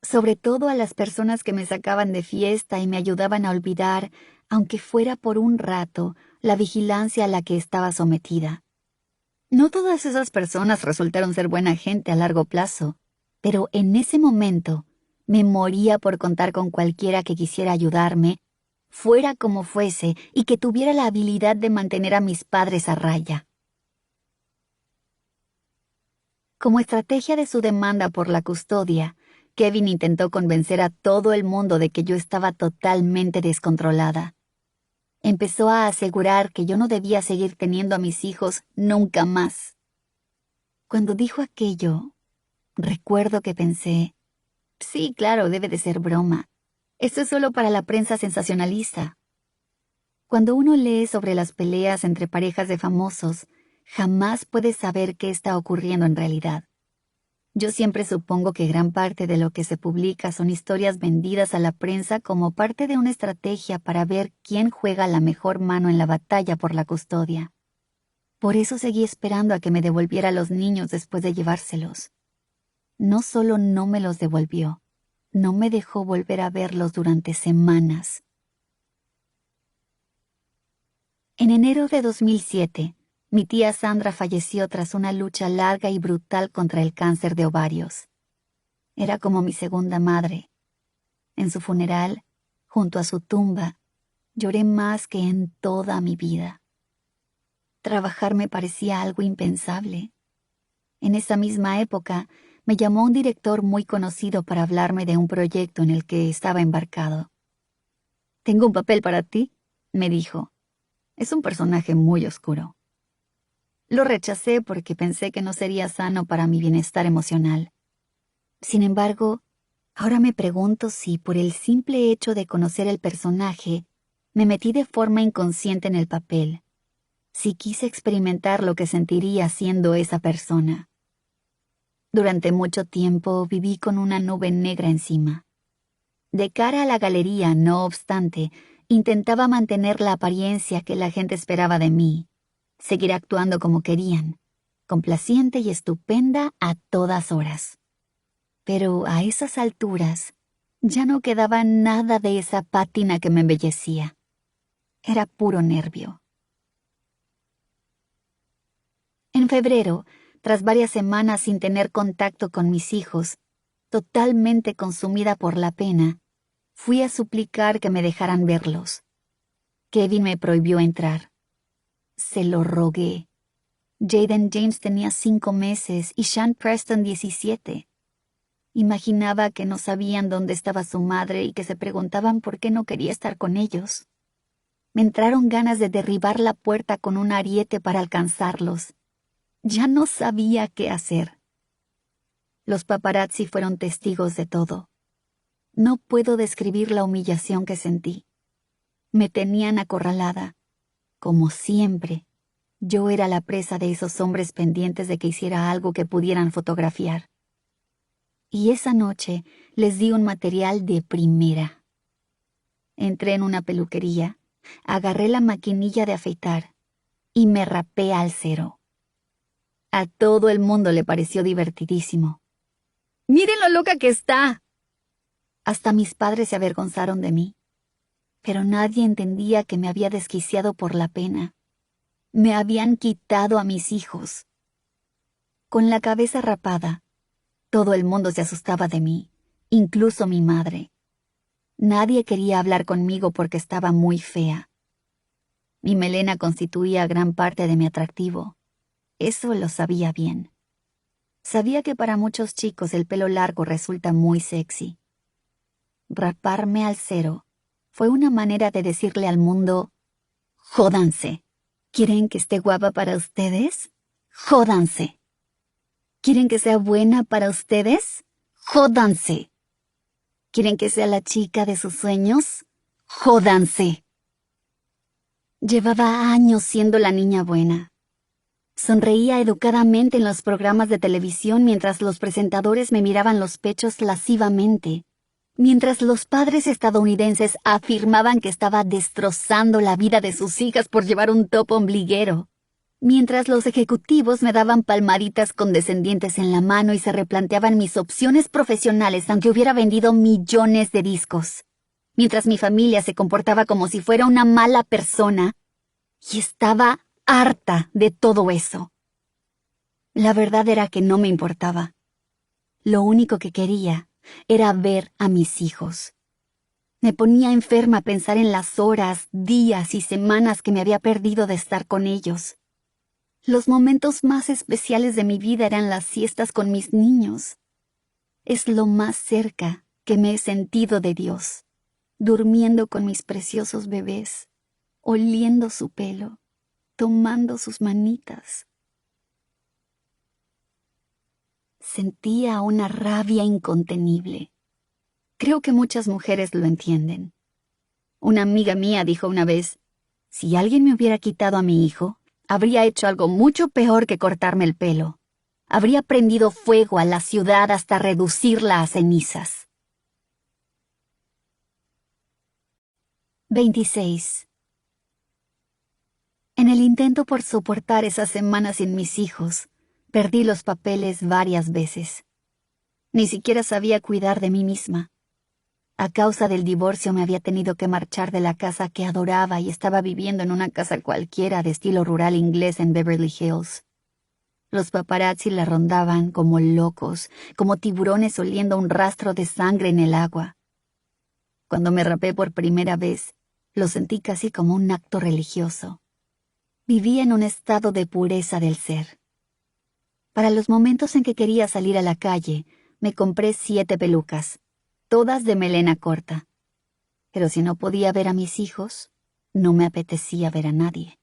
Sobre todo a las personas que me sacaban de fiesta y me ayudaban a olvidar, aunque fuera por un rato, la vigilancia a la que estaba sometida. No todas esas personas resultaron ser buena gente a largo plazo, pero en ese momento me moría por contar con cualquiera que quisiera ayudarme, fuera como fuese, y que tuviera la habilidad de mantener a mis padres a raya. Como estrategia de su demanda por la custodia, Kevin intentó convencer a todo el mundo de que yo estaba totalmente descontrolada. Empezó a asegurar que yo no debía seguir teniendo a mis hijos nunca más. Cuando dijo aquello, recuerdo que pensé, sí, claro, debe de ser broma. Esto es solo para la prensa sensacionalista. Cuando uno lee sobre las peleas entre parejas de famosos, jamás puede saber qué está ocurriendo en realidad. Yo siempre supongo que gran parte de lo que se publica son historias vendidas a la prensa como parte de una estrategia para ver quién juega la mejor mano en la batalla por la custodia. Por eso seguí esperando a que me devolviera a los niños después de llevárselos. No solo no me los devolvió, no me dejó volver a verlos durante semanas. En enero de 2007, mi tía Sandra falleció tras una lucha larga y brutal contra el cáncer de ovarios. Era como mi segunda madre. En su funeral, junto a su tumba, lloré más que en toda mi vida. Trabajar me parecía algo impensable. En esa misma época, me llamó un director muy conocido para hablarme de un proyecto en el que estaba embarcado. «Tengo un papel para ti», me dijo. «Es un personaje muy oscuro». Lo rechacé porque pensé que no sería sano para mi bienestar emocional. Sin embargo, ahora me pregunto si, por el simple hecho de conocer el personaje, me metí de forma inconsciente en el papel, si quise experimentar lo que sentiría siendo esa persona. Durante mucho tiempo viví con una nube negra encima. De cara a la galería, no obstante, intentaba mantener la apariencia que la gente esperaba de mí, seguir actuando como querían, complaciente y estupenda a todas horas. Pero a esas alturas ya no quedaba nada de esa pátina que me embellecía. Era puro nervio. En febrero, tras varias semanas sin tener contacto con mis hijos, totalmente consumida por la pena, fui a suplicar que me dejaran verlos. Kevin me prohibió entrar. Se lo rogué. Jaden James tenía 5 meses y Sean Preston 17. Imaginaba que no sabían dónde estaba su madre y que se preguntaban por qué no quería estar con ellos. Me entraron ganas de derribar la puerta con un ariete para alcanzarlos. Ya no sabía qué hacer. Los paparazzi fueron testigos de todo. No puedo describir la humillación que sentí. Me tenían acorralada. Como siempre, yo era la presa de esos hombres pendientes de que hiciera algo que pudieran fotografiar. Y esa noche les di un material de primera. Entré en una peluquería, agarré la maquinilla de afeitar y me rapé al cero. A todo el mundo le pareció divertidísimo. ¡Miren lo loca que está! Hasta mis padres se avergonzaron de mí. Pero nadie entendía que me había desquiciado por la pena. Me habían quitado a mis hijos. Con la cabeza rapada, todo el mundo se asustaba de mí, incluso mi madre. Nadie quería hablar conmigo porque estaba muy fea. Mi melena constituía gran parte de mi atractivo. Eso lo sabía bien. Sabía que para muchos chicos el pelo largo resulta muy sexy. Raparme al cero fue una manera de decirle al mundo: jódanse. ¿Quieren que esté guapa para ustedes? Jódanse. ¿Quieren que sea buena para ustedes? Jódanse. ¿Quieren que sea la chica de sus sueños? Jódanse. Llevaba años siendo la niña buena. Sonreía educadamente en los programas de televisión mientras los presentadores me miraban los pechos lascivamente, mientras los padres estadounidenses afirmaban que estaba destrozando la vida de sus hijas por llevar un top ombliguero, mientras los ejecutivos me daban palmaditas condescendientes en la mano y se replanteaban mis opciones profesionales aunque hubiera vendido millones de discos, mientras mi familia se comportaba como si fuera una mala persona, y estaba harta de todo eso. La verdad era que no me importaba. Lo único que quería era ver a mis hijos. Me ponía enferma pensar en las horas, días y semanas que me había perdido de estar con ellos. Los momentos más especiales de mi vida eran las siestas con mis niños. Es lo más cerca que me he sentido de Dios, durmiendo con mis preciosos bebés, oliendo su pelo, tomando sus manitas. Sentía una rabia incontenible. Creo que muchas mujeres lo entienden. Una amiga mía dijo una vez: si alguien me hubiera quitado a mi hijo, habría hecho algo mucho peor que cortarme el pelo. Habría prendido fuego a la ciudad hasta reducirla a cenizas. 26. En el intento por soportar esas semanas sin mis hijos, perdí los papeles varias veces. Ni siquiera sabía cuidar de mí misma. A causa del divorcio me había tenido que marchar de la casa que adoraba y estaba viviendo en una casa cualquiera de estilo rural inglés en Beverly Hills. Los paparazzi la rondaban como locos, como tiburones oliendo un rastro de sangre en el agua. Cuando me rapé por primera vez, lo sentí casi como un acto religioso. Vivía en un estado de pureza del ser. Para los momentos en que quería salir a la calle, me compré 7 pelucas, todas de melena corta. Pero si no podía ver a mis hijos, no me apetecía ver a nadie.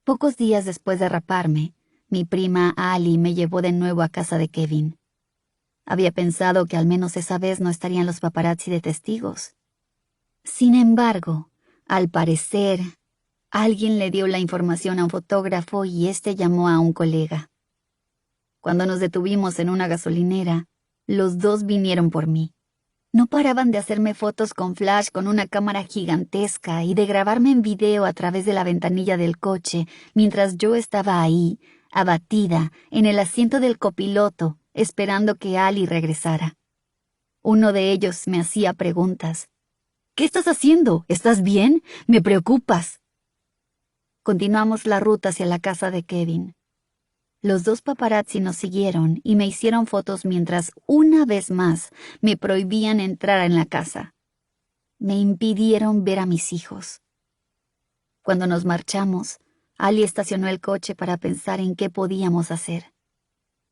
Pocos días después de raparme, mi prima Ali me llevó de nuevo a casa de Kevin. Había pensado que al menos esa vez no estarían los paparazzi de testigos. Sin embargo, al parecer, alguien le dio la información a un fotógrafo y éste llamó a un colega. Cuando nos detuvimos en una gasolinera, los dos vinieron por mí. No paraban de hacerme fotos con flash con una cámara gigantesca y de grabarme en video a través de la ventanilla del coche, mientras yo estaba ahí, abatida, en el asiento del copiloto, esperando que Ali regresara. Uno de ellos me hacía preguntas. ¿Qué estás haciendo? ¿Estás bien? Me preocupas. Continuamos la ruta hacia la casa de Kevin. Los 2 paparazzi nos siguieron y me hicieron fotos mientras, una vez más, me prohibían entrar en la casa. Me impidieron ver a mis hijos. Cuando nos marchamos, Ali estacionó el coche para pensar en qué podíamos hacer.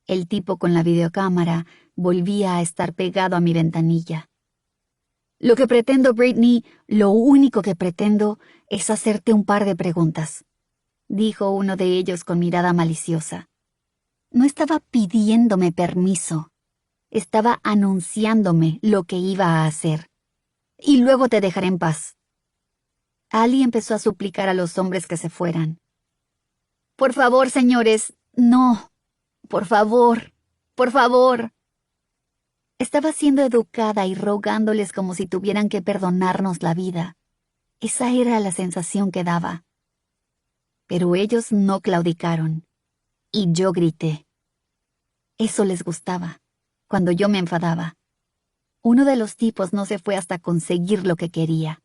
El tipo con la videocámara volvía a estar pegado a mi ventanilla. Lo que pretendo, Britney, lo único que pretendo es hacerte un par de preguntas, dijo uno de ellos con mirada maliciosa. No estaba pidiéndome permiso, estaba anunciándome lo que iba a hacer. Y luego te dejaré en paz. Ali empezó a suplicar a los hombres que se fueran. Por favor, señores, no. Por favor, por favor. Estaba siendo educada y rogándoles como si tuvieran que perdonarnos la vida. Esa era la sensación que daba. Pero ellos no claudicaron. Y yo grité. Eso les gustaba, cuando yo me enfadaba. Uno de los tipos no se fue hasta conseguir lo que quería.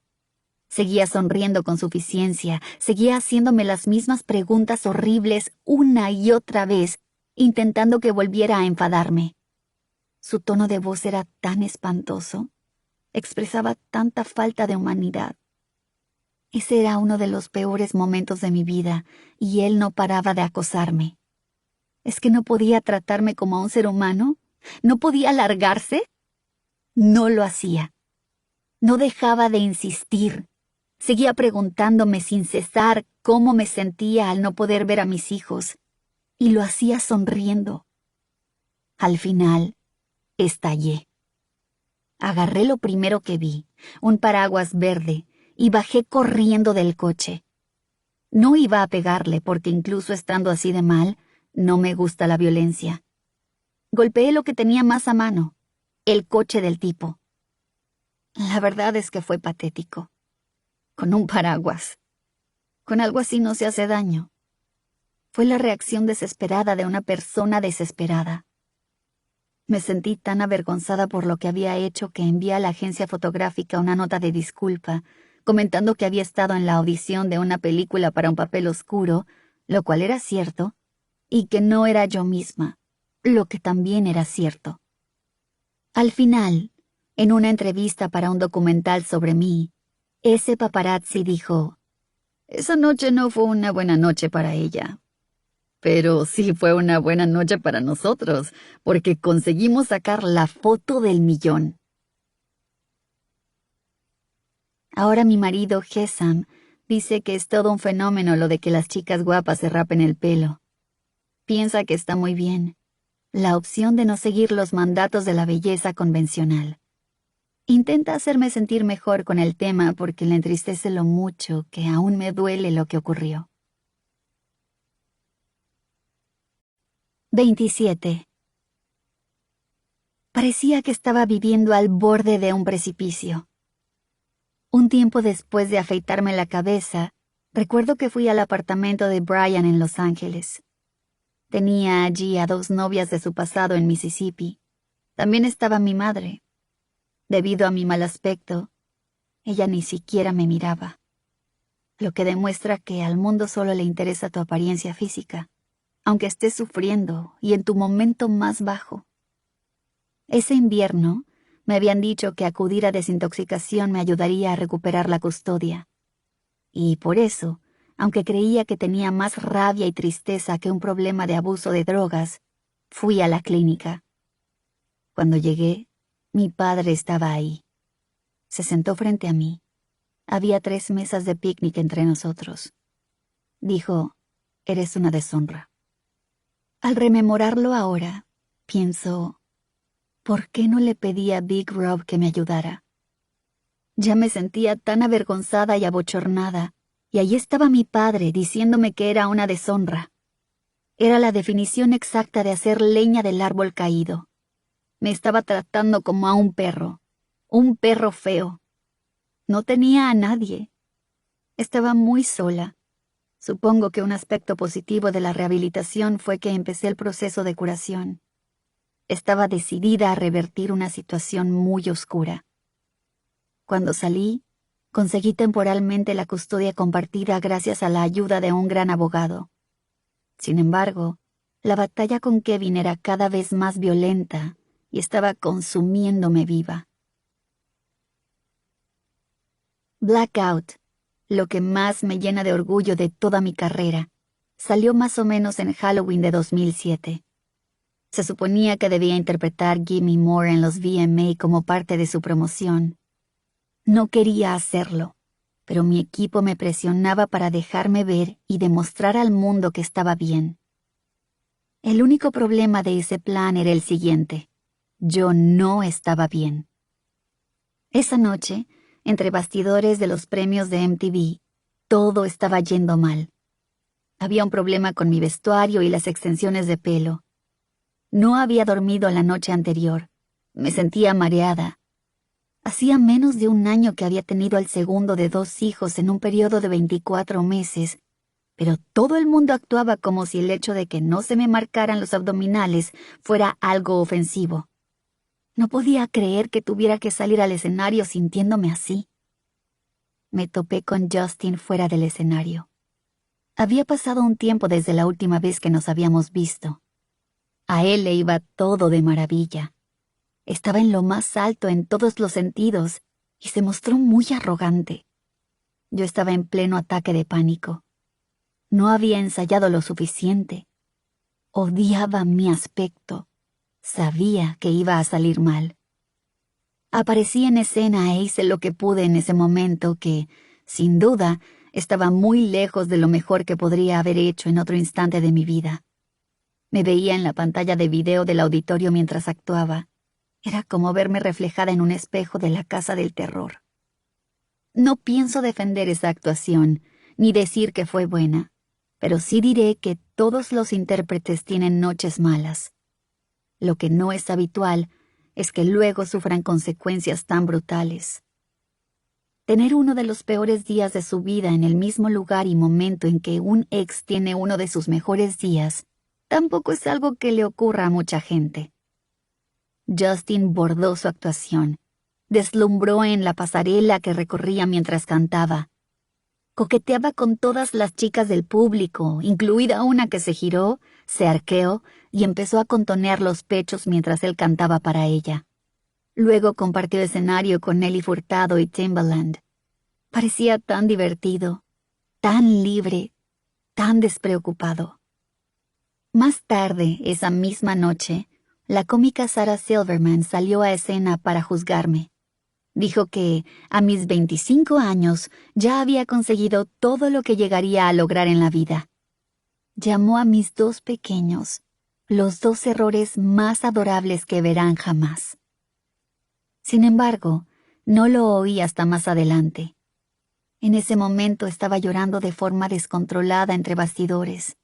Seguía sonriendo con suficiencia, seguía haciéndome las mismas preguntas horribles una y otra vez, intentando que volviera a enfadarme. Su tono de voz era tan espantoso, expresaba tanta falta de humanidad. Ese era uno de los peores momentos de mi vida, y él no paraba de acosarme. ¿Es que no podía tratarme como a un ser humano? ¿No podía largarse? No lo hacía. No dejaba de insistir. Seguía preguntándome sin cesar cómo me sentía al no poder ver a mis hijos, y lo hacía sonriendo. Al final, estallé. Agarré lo primero que vi, un paraguas verde, y bajé corriendo del coche. No iba a pegarle porque incluso estando así de mal, no me gusta la violencia. Golpeé lo que tenía más a mano, el coche del tipo. La verdad es que fue patético. Con un paraguas. Con algo así no se hace daño. Fue la reacción desesperada de una persona desesperada. Me sentí tan avergonzada por lo que había hecho que envié a la agencia fotográfica una nota de disculpa, comentando que había estado en la audición de una película para un papel oscuro, lo cual era cierto, y que no era yo misma, lo que también era cierto. Al final, en una entrevista para un documental sobre mí, ese paparazzi dijo: «Esa noche no fue una buena noche para ella. Pero sí fue una buena noche para nosotros, porque conseguimos sacar la foto del millón». Ahora mi marido, Hesam, dice que es todo un fenómeno lo de que las chicas guapas se rapen el pelo. Piensa que está muy bien, la opción de no seguir los mandatos de la belleza convencional. Intenta hacerme sentir mejor con el tema porque le entristece lo mucho que aún me duele lo que ocurrió. 27. Parecía que estaba viviendo al borde de un precipicio. Un tiempo después de afeitarme la cabeza, recuerdo que fui al apartamento de Brian en Los Ángeles. Tenía allí a 2 novias de su pasado en Mississippi. También estaba mi madre. Debido a mi mal aspecto, ella ni siquiera me miraba, lo que demuestra que al mundo solo le interesa tu apariencia física, aunque estés sufriendo y en tu momento más bajo. Ese invierno me habían dicho que acudir a desintoxicación me ayudaría a recuperar la custodia. Y por eso, aunque creía que tenía más rabia y tristeza que un problema de abuso de drogas, fui a la clínica. Cuando llegué, mi padre estaba ahí. Se sentó frente a mí. Había 3 mesas de picnic entre nosotros. Dijo: «Eres una deshonra». Al rememorarlo ahora, pienso, ¿por qué no le pedí a Big Rob que me ayudara? Ya me sentía tan avergonzada y abochornada, y allí estaba mi padre diciéndome que era una deshonra. Era la definición exacta de hacer leña del árbol caído. Me estaba tratando como a un perro feo. No tenía a nadie. Estaba muy sola. Supongo que un aspecto positivo de la rehabilitación fue que empecé el proceso de curación. Estaba decidida a revertir una situación muy oscura. Cuando salí, conseguí temporalmente la custodia compartida gracias a la ayuda de un gran abogado. Sin embargo, la batalla con Kevin era cada vez más violenta y estaba consumiéndome viva. Blackout, lo que más me llena de orgullo de toda mi carrera, salió más o menos en Halloween de 2007. Se suponía que debía interpretar Gimme More en los VMA como parte de su promoción. No quería hacerlo, pero mi equipo me presionaba para dejarme ver y demostrar al mundo que estaba bien. El único problema de ese plan era el siguiente: yo no estaba bien. Esa noche, entre bastidores de los premios de MTV, todo estaba yendo mal. Había un problema con mi vestuario y las extensiones de pelo. No había dormido la noche anterior. Me sentía mareada. Hacía menos de un año que había tenido al segundo de 2 hijos en un periodo de 24 meses, pero todo el mundo actuaba como si el hecho de que no se me marcaran los abdominales fuera algo ofensivo. No podía creer que tuviera que salir al escenario sintiéndome así. Me topé con Justin fuera del escenario. Había pasado un tiempo desde la última vez que nos habíamos visto. A él le iba todo de maravilla. Estaba en lo más alto en todos los sentidos y se mostró muy arrogante. Yo estaba en pleno ataque de pánico. No había ensayado lo suficiente. Odiaba mi aspecto. Sabía que iba a salir mal. Aparecí en escena e hice lo que pude en ese momento que, sin duda, estaba muy lejos de lo mejor que podría haber hecho en otro instante de mi vida. Me veía en la pantalla de video del auditorio mientras actuaba. Era como verme reflejada en un espejo de la casa del terror. No pienso defender esa actuación, ni decir que fue buena, pero sí diré que todos los intérpretes tienen noches malas. Lo que no es habitual es que luego sufran consecuencias tan brutales. Tener uno de los peores días de su vida en el mismo lugar y momento en que un ex tiene uno de sus mejores días tampoco es algo que le ocurra a mucha gente. Justin bordó su actuación. Deslumbró en la pasarela que recorría mientras cantaba. Coqueteaba con todas las chicas del público, incluida una que se giró, se arqueó y empezó a contonear los pechos mientras él cantaba para ella. Luego compartió escenario con Nelly Furtado y Timbaland. Parecía tan divertido, tan libre, tan despreocupado. Más tarde, esa misma noche, la cómica Sarah Silverman salió a escena para juzgarme. Dijo que, a mis 25 años, ya había conseguido todo lo que llegaría a lograr en la vida. Llamó a mis 2 pequeños los 2 errores más adorables que verán jamás. Sin embargo, no lo oí hasta más adelante. En ese momento estaba llorando de forma descontrolada entre bastidores.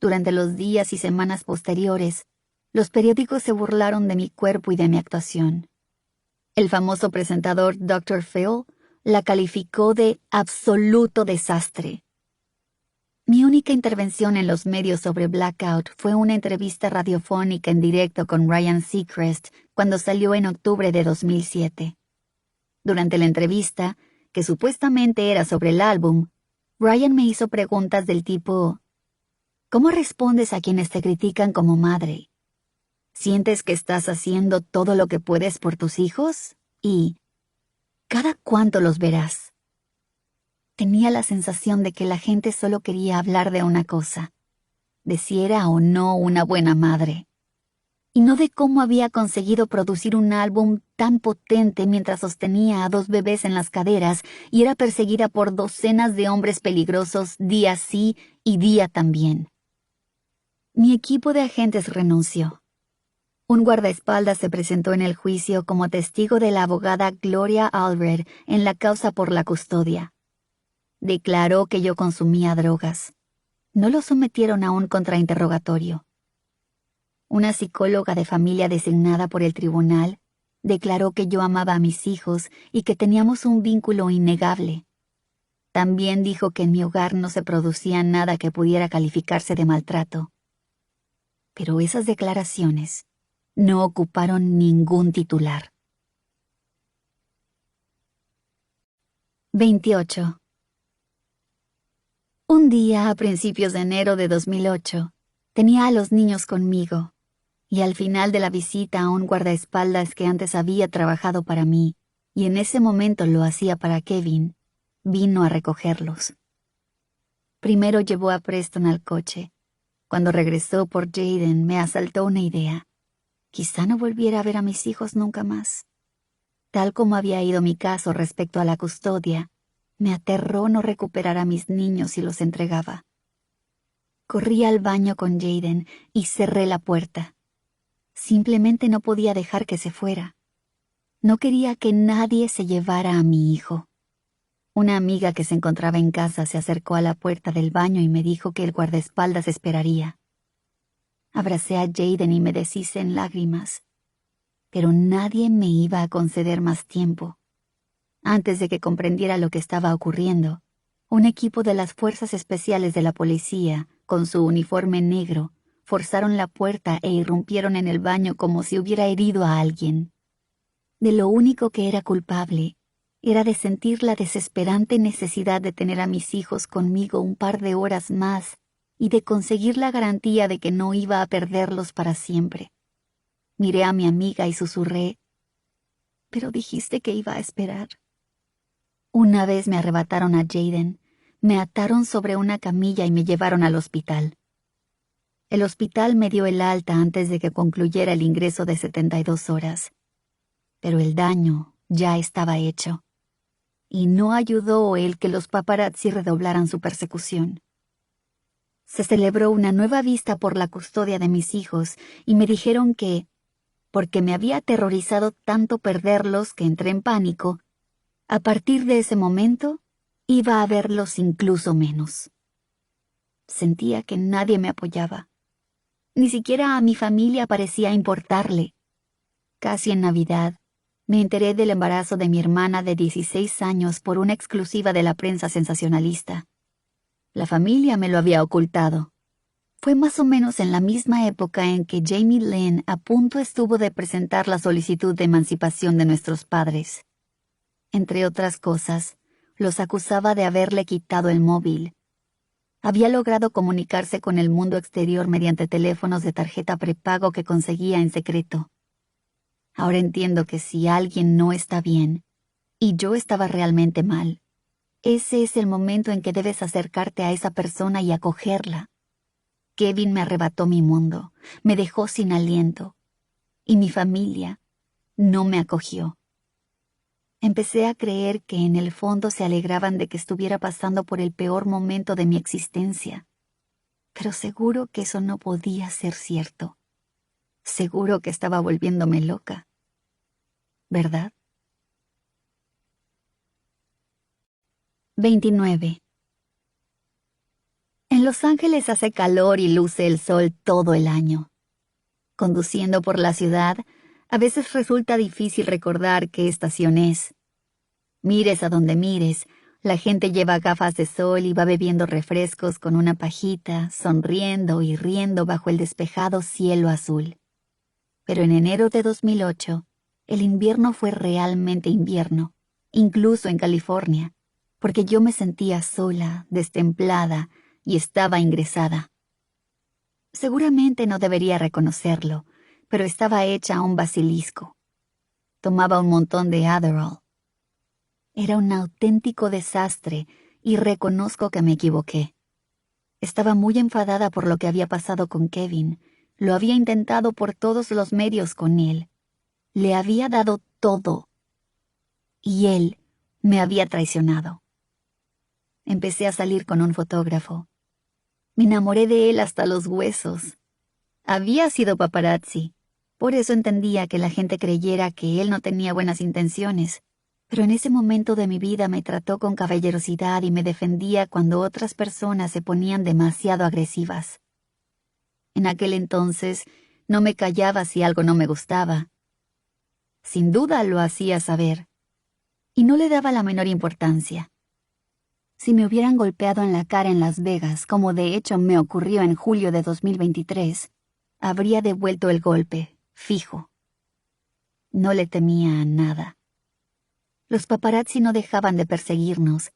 Durante los días y semanas posteriores, los periódicos se burlaron de mi cuerpo y de mi actuación. El famoso presentador Dr. Phil la calificó de absoluto desastre. Mi única intervención en los medios sobre Blackout fue una entrevista radiofónica en directo con Ryan Seacrest cuando salió en octubre de 2007. Durante la entrevista, que supuestamente era sobre el álbum, Ryan me hizo preguntas del tipo: ¿cómo respondes a quienes te critican como madre? ¿Sientes que estás haciendo todo lo que puedes por tus hijos? ¿Y cada cuánto los verás? Tenía la sensación de que la gente solo quería hablar de una cosa, de si era o no una buena madre, y no de cómo había conseguido producir un álbum tan potente mientras sostenía a 2 bebés en las caderas y era perseguida por docenas de hombres peligrosos día sí y día también. Mi equipo de agentes renunció. Un guardaespaldas se presentó en el juicio como testigo de la abogada Gloria Allred en la causa por la custodia. Declaró que yo consumía drogas. No lo sometieron a un contrainterrogatorio. Una psicóloga de familia designada por el tribunal declaró que yo amaba a mis hijos y que teníamos un vínculo innegable. También dijo que en mi hogar no se producía nada que pudiera calificarse de maltrato. Pero esas declaraciones no ocuparon ningún titular. 28. Un día, a principios de enero de 2008, tenía a los niños conmigo, y al final de la visita a un guardaespaldas que antes había trabajado para mí, y en ese momento lo hacía para Kevin, vino a recogerlos. Primero llevó a Preston al coche. Cuando regresó por Jaden, me asaltó una idea. Quizá no volviera a ver a mis hijos nunca más. Tal como había ido mi caso respecto a la custodia, me aterró no recuperar a mis niños si los entregaba. Corrí al baño con Jaden y cerré la puerta. Simplemente no podía dejar que se fuera. No quería que nadie se llevara a mi hijo. Una amiga que se encontraba en casa se acercó a la puerta del baño y me dijo que el guardaespaldas esperaría. Abracé a Jaden y me deshice en lágrimas. Pero nadie me iba a conceder más tiempo. Antes de que comprendiera lo que estaba ocurriendo, un equipo de las fuerzas especiales de la policía, con su uniforme negro, forzaron la puerta e irrumpieron en el baño como si hubiera herido a alguien. De lo único que era culpable era de sentir la desesperante necesidad de tener a mis hijos conmigo un par de horas más y de conseguir la garantía de que no iba a perderlos para siempre. Miré a mi amiga y susurré, «Pero dijiste que iba a esperar». Una vez me arrebataron a Jaden, me ataron sobre una camilla y me llevaron al hospital. El hospital me dio el alta antes de que concluyera el ingreso de 72 horas. Pero el daño ya estaba hecho. Y no ayudó el que los paparazzi redoblaran su persecución. Se celebró una nueva vista por la custodia de mis hijos y me dijeron que, porque me había aterrorizado tanto perderlos que entré en pánico, a partir de ese momento iba a verlos incluso menos. Sentía que nadie me apoyaba. Ni siquiera a mi familia parecía importarle. Casi en Navidad, me enteré del embarazo de mi hermana de 16 años por una exclusiva de la prensa sensacionalista. La familia me lo había ocultado. Fue más o menos en la misma época en que Jamie Lynn a punto estuvo de presentar la solicitud de emancipación de nuestros padres. Entre otras cosas, los acusaba de haberle quitado el móvil. Había logrado comunicarse con el mundo exterior mediante teléfonos de tarjeta prepago que conseguía en secreto. Ahora entiendo que si alguien no está bien, y yo estaba realmente mal, ese es el momento en que debes acercarte a esa persona y acogerla. Kevin me arrebató mi mundo, me dejó sin aliento, y mi familia no me acogió. Empecé a creer que en el fondo se alegraban de que estuviera pasando por el peor momento de mi existencia, pero seguro que eso no podía ser cierto. Seguro que estaba volviéndome loca. ¿Verdad? 29. En Los Ángeles hace calor y luce el sol todo el año. Conduciendo por la ciudad, a veces resulta difícil recordar qué estación es. Mires a donde mires, la gente lleva gafas de sol y va bebiendo refrescos con una pajita, sonriendo y riendo bajo el despejado cielo azul. Pero en enero de 2008, el invierno fue realmente invierno, incluso en California, porque yo me sentía sola, destemplada y estaba ingresada. Seguramente no debería reconocerlo, pero estaba hecha un basilisco. Tomaba un montón de Adderall. Era un auténtico desastre y reconozco que me equivoqué. Estaba muy enfadada por lo que había pasado con Kevin. Lo había intentado por todos los medios con él. Le había dado todo. Y él me había traicionado. Empecé a salir con un fotógrafo. Me enamoré de él hasta los huesos. Había sido paparazzi. Por eso entendía que la gente creyera que él no tenía buenas intenciones. Pero en ese momento de mi vida me trató con caballerosidad y me defendía cuando otras personas se ponían demasiado agresivas. En aquel entonces no me callaba si algo no me gustaba. Sin duda lo hacía saber. Y no le daba la menor importancia. Si me hubieran golpeado en la cara en Las Vegas, como de hecho me ocurrió en julio de 2023, habría devuelto el golpe, fijo. No le temía a nada. Los paparazzi no dejaban de perseguirnos.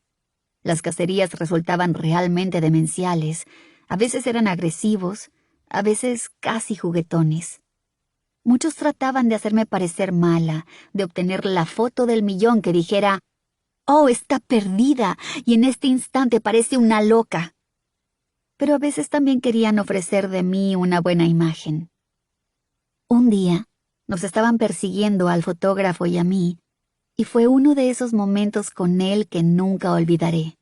Las cacerías resultaban realmente demenciales. A veces eran agresivos, a veces casi juguetones. Muchos trataban de hacerme parecer mala, de obtener la foto del millón que dijera, «Oh, está perdida y en este instante parece una loca». pero a veces también querían ofrecer de mí una buena imagen. Un día, nos estaban persiguiendo al fotógrafo y a mí, y fue uno de esos momentos con él que nunca olvidaré.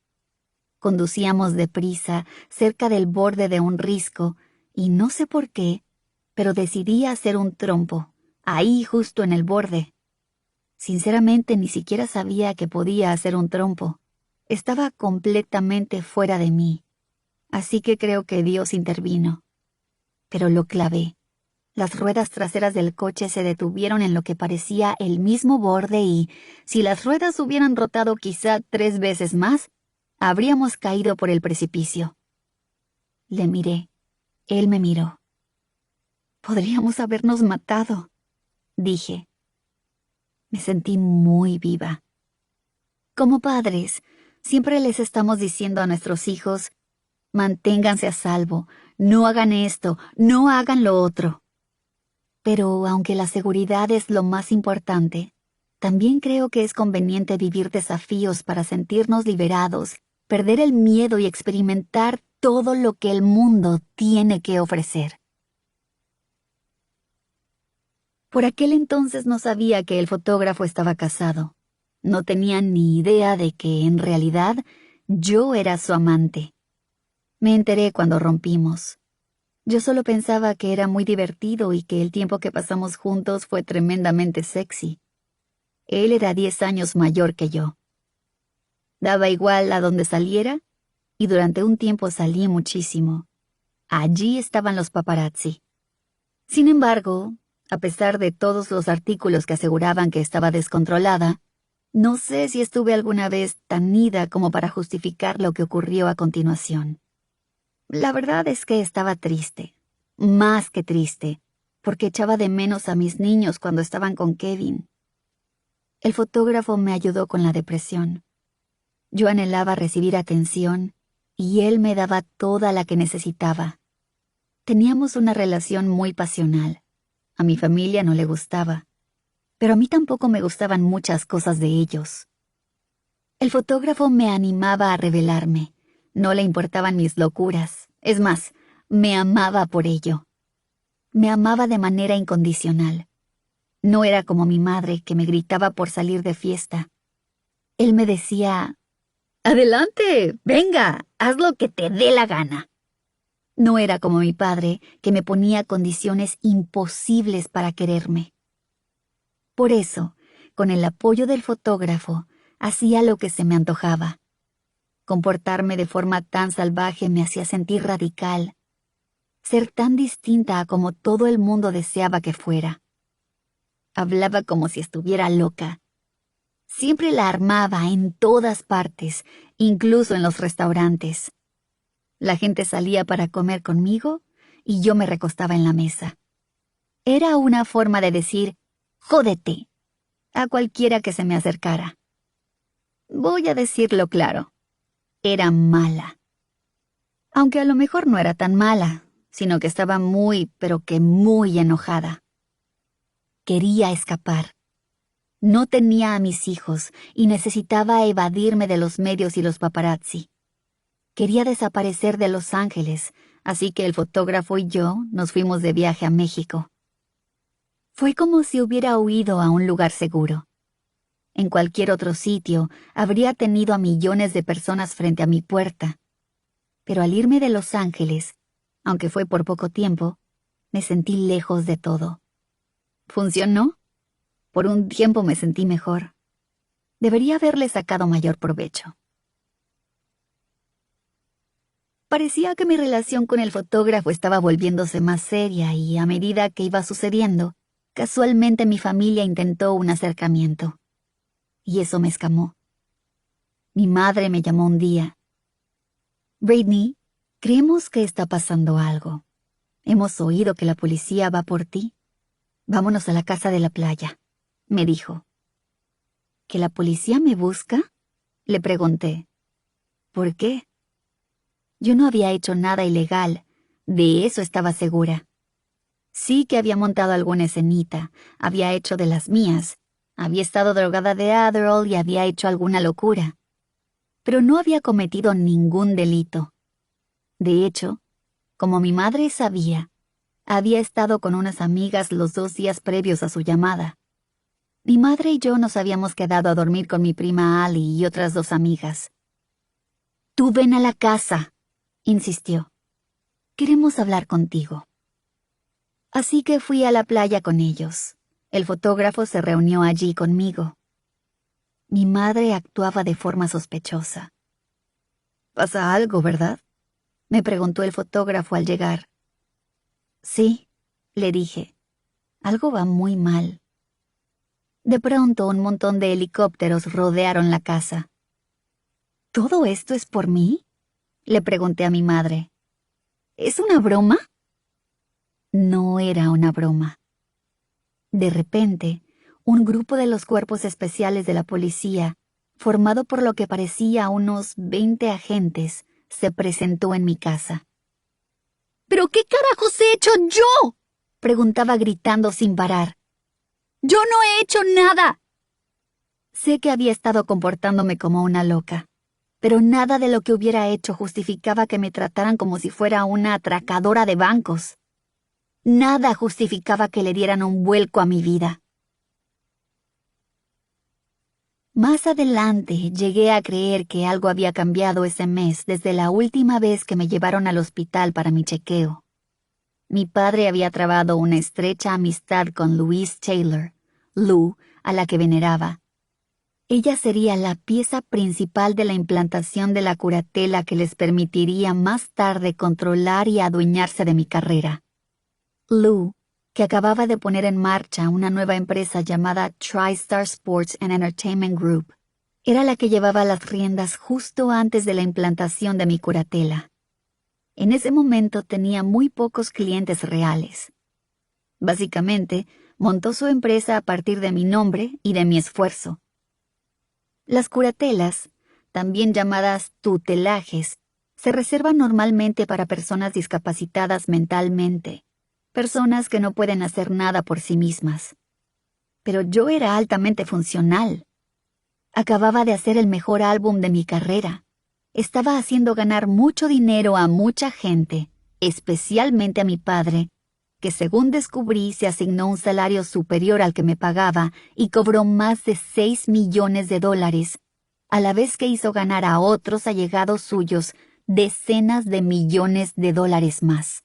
Conducíamos deprisa, cerca del borde de un risco, y no sé por qué, pero decidí hacer un trompo, ahí justo en el borde. Sinceramente ni siquiera sabía que podía hacer un trompo. Estaba completamente fuera de mí. Así que creo que Dios intervino. Pero lo clavé. Las ruedas traseras del coche se detuvieron en lo que parecía el mismo borde y, si las ruedas hubieran rotado quizá 3 veces más, habríamos caído por el precipicio. Le miré. Él me miró. Podríamos habernos matado, dije. Me sentí muy viva. Como padres, siempre les estamos diciendo a nuestros hijos: manténganse a salvo, no hagan esto, no hagan lo otro. Pero aunque la seguridad es lo más importante, también creo que es conveniente vivir desafíos para sentirnos liberados, perder el miedo y experimentar todo lo que el mundo tiene que ofrecer. Por aquel entonces no sabía que el fotógrafo estaba casado. No tenía ni idea de que, en realidad, yo era su amante. Me enteré cuando rompimos. Yo solo pensaba que era muy divertido y que el tiempo que pasamos juntos fue tremendamente sexy. Él era 10 años mayor que yo. Daba igual a donde saliera, y durante un tiempo salí muchísimo. Allí estaban los paparazzi. Sin embargo, a pesar de todos los artículos que aseguraban que estaba descontrolada, no sé si estuve alguna vez tan ida como para justificar lo que ocurrió a continuación. La verdad es que estaba triste, más que triste, porque echaba de menos a mis niños cuando estaban con Kevin. El fotógrafo me ayudó con la depresión. Yo anhelaba recibir atención y él me daba toda la que necesitaba. Teníamos una relación muy pasional. A mi familia no le gustaba, pero a mí tampoco me gustaban muchas cosas de ellos. El fotógrafo me animaba a revelarme. No le importaban mis locuras. Es más, me amaba por ello. Me amaba de manera incondicional. No era como mi madre, que me gritaba por salir de fiesta. Él me decía: «Adelante, venga, haz lo que te dé la gana». No era como mi padre, que me ponía condiciones imposibles para quererme. Por eso, con el apoyo del fotógrafo, hacía lo que se me antojaba. Comportarme de forma tan salvaje me hacía sentir radical, ser tan distinta a como todo el mundo deseaba que fuera. Hablaba como si estuviera loca. Siempre la armaba en todas partes, incluso en los restaurantes. La gente salía para comer conmigo y yo me recostaba en la mesa. Era una forma de decir «jódete» a cualquiera que se me acercara. Voy a decirlo claro. Era mala. Aunque a lo mejor no era tan mala, sino que estaba muy, pero que muy enojada. Quería escapar. No tenía a mis hijos y necesitaba evadirme de los medios y los paparazzi. Quería desaparecer de Los Ángeles, así que el fotógrafo y yo nos fuimos de viaje a México. Fue como si hubiera huido a un lugar seguro. En cualquier otro sitio habría tenido a millones de personas frente a mi puerta. Pero al irme de Los Ángeles, aunque fue por poco tiempo, me sentí lejos de todo. ¿Funcionó? Por un tiempo me sentí mejor. Debería haberle sacado mayor provecho. Parecía que mi relación con el fotógrafo estaba volviéndose más seria y, a medida que iba sucediendo, casualmente mi familia intentó un acercamiento. Y eso me escamó. Mi madre me llamó un día. «Brittany, creemos que está pasando algo. Hemos oído que la policía va por ti. Vámonos a la casa de la playa», me dijo. «¿Que la policía me busca?», le pregunté. «¿Por qué?». Yo no había hecho nada ilegal, de eso estaba segura. Sí que había montado alguna escenita, había hecho de las mías, había estado drogada de Adderall y había hecho alguna locura. Pero no había cometido ningún delito. De hecho, como mi madre sabía, había estado con unas amigas los 2 días previos a su llamada. Mi madre y yo nos habíamos quedado a dormir con mi prima Ali y otras 2 amigas. «Tú ven a la casa», insistió. «Queremos hablar contigo». Así que fui a la playa con ellos. El fotógrafo se reunió allí conmigo. Mi madre actuaba de forma sospechosa. «¿Pasa algo, verdad?», me preguntó el fotógrafo al llegar. «Sí», le dije. «Algo va muy mal». De pronto un montón de helicópteros rodearon la casa. «¿Todo esto es por mí?», le pregunté a mi madre. «¿Es una broma?». No era una broma. De repente, un grupo de los cuerpos especiales de la policía, formado por lo que parecía unos 20 agentes, se presentó en mi casa. «¿Pero qué carajos he hecho yo?», preguntaba gritando sin parar. «Yo no he hecho nada». Sé que había estado comportándome como una loca, pero nada de lo que hubiera hecho justificaba que me trataran como si fuera una atracadora de bancos. Nada justificaba que le dieran un vuelco a mi vida. Más adelante llegué a creer que algo había cambiado ese mes desde la última vez que me llevaron al hospital para mi chequeo. Mi padre había trabado una estrecha amistad con Louise Taylor, Lou, a la que veneraba. Ella sería la pieza principal de la implantación de la curatela que les permitiría más tarde controlar y adueñarse de mi carrera. Lou, que acababa de poner en marcha una nueva empresa llamada TriStar Sports and Entertainment Group, era la que llevaba las riendas justo antes de la implantación de mi curatela. En ese momento tenía muy pocos clientes reales. Básicamente, montó su empresa a partir de mi nombre y de mi esfuerzo. Las curatelas, también llamadas tutelajes, se reservan normalmente para personas discapacitadas mentalmente, personas que no pueden hacer nada por sí mismas. Pero yo era altamente funcional. Acababa de hacer el mejor álbum de mi carrera. Estaba haciendo ganar mucho dinero a mucha gente, especialmente a mi padre, que según descubrí se asignó un salario superior al que me pagaba y cobró más de $6 millones, a la vez que hizo ganar a otros allegados suyos decenas de millones de dólares más.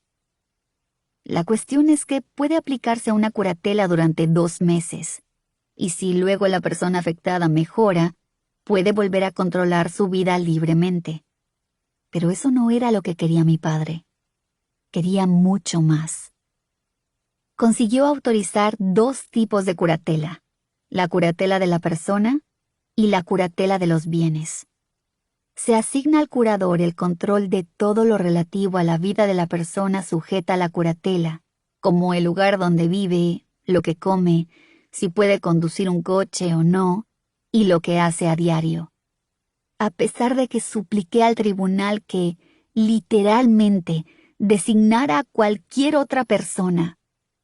La cuestión es que puede aplicarse una curatela durante 2 meses, y si luego la persona afectada mejora, puede volver a controlar su vida libremente. Pero eso no era lo que quería mi padre. Quería mucho más. Consiguió autorizar 2 tipos de curatela: la curatela de la persona y la curatela de los bienes. Se asigna al curador el control de todo lo relativo a la vida de la persona sujeta a la curatela, como el lugar donde vive, lo que come, si puede conducir un coche o no, y lo que hace a diario. A pesar de que supliqué al tribunal que, literalmente, designara a cualquier otra persona,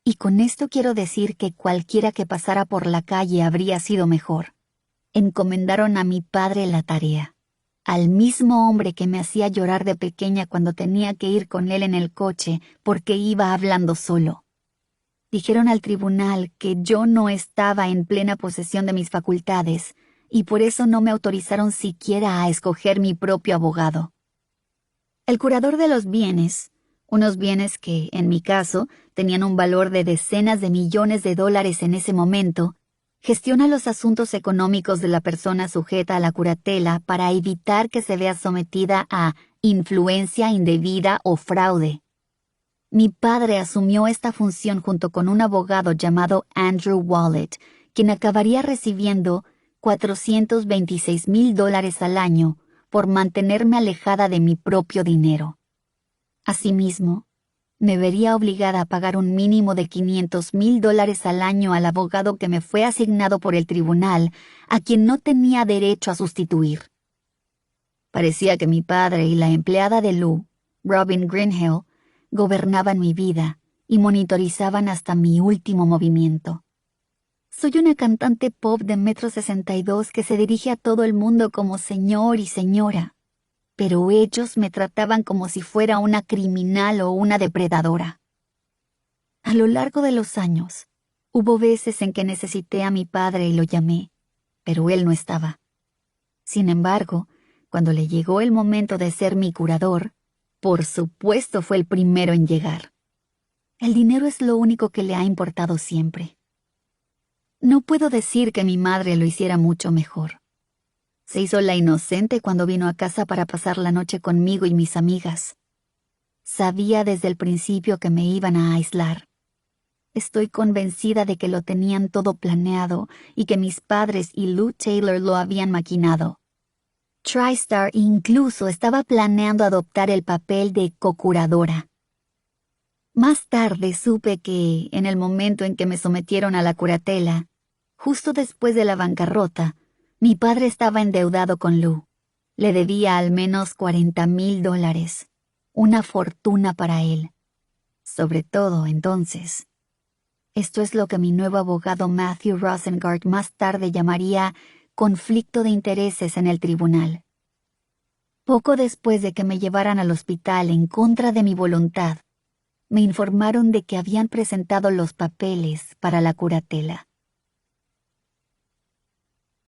y con esto quiero decir que cualquiera que pasara por la calle habría sido mejor, encomendaron a mi padre la tarea. Al mismo hombre que me hacía llorar de pequeña cuando tenía que ir con él en el coche porque iba hablando solo. Dijeron al tribunal que yo no estaba en plena posesión de mis facultades y por eso no me autorizaron siquiera a escoger mi propio abogado. El curador de los bienes, unos bienes que, en mi caso, tenían un valor de decenas de millones de dólares en ese momento, gestiona los asuntos económicos de la persona sujeta a la curatela para evitar que se vea sometida a influencia indebida o fraude. Mi padre asumió esta función junto con un abogado llamado Andrew Wallet, quien acabaría recibiendo $426,000 al año por mantenerme alejada de mi propio dinero. Asimismo, me vería obligada a pagar un mínimo de $500,000 al año al abogado que me fue asignado por el tribunal, a quien no tenía derecho a sustituir. Parecía que mi padre y la empleada de Lou, Robin Greenhill, gobernaban mi vida y monitorizaban hasta mi último movimiento. Soy una cantante pop de 1,62 m que se dirige a todo el mundo como señor y señora. pero ellos me trataban como si fuera una criminal o una depredadora. A lo largo de los años, hubo veces en que necesité a mi padre y lo llamé, pero él no estaba. Sin embargo, cuando le llegó el momento de ser mi curador, por supuesto fue el primero en llegar. El dinero es lo único que le ha importado siempre. No puedo decir que mi madre lo hiciera mucho mejor. Se hizo la inocente cuando vino a casa para pasar la noche conmigo y mis amigas. Sabía desde el principio que me iban a aislar. Estoy convencida de que lo tenían todo planeado y que mis padres y Lou Taylor lo habían maquinado. TriStar incluso estaba planeando adoptar el papel de co-curadora. Más tarde supe que, en el momento en que me sometieron a la curatela, justo después de la bancarrota, mi padre estaba endeudado con Lou. Le debía al menos $40,000, una fortuna para él. Sobre todo entonces. Esto es lo que mi nuevo abogado Matthew Rosengart más tarde llamaría conflicto de intereses en el tribunal. Poco después de que me llevaran al hospital en contra de mi voluntad, me informaron de que habían presentado los papeles para la curatela.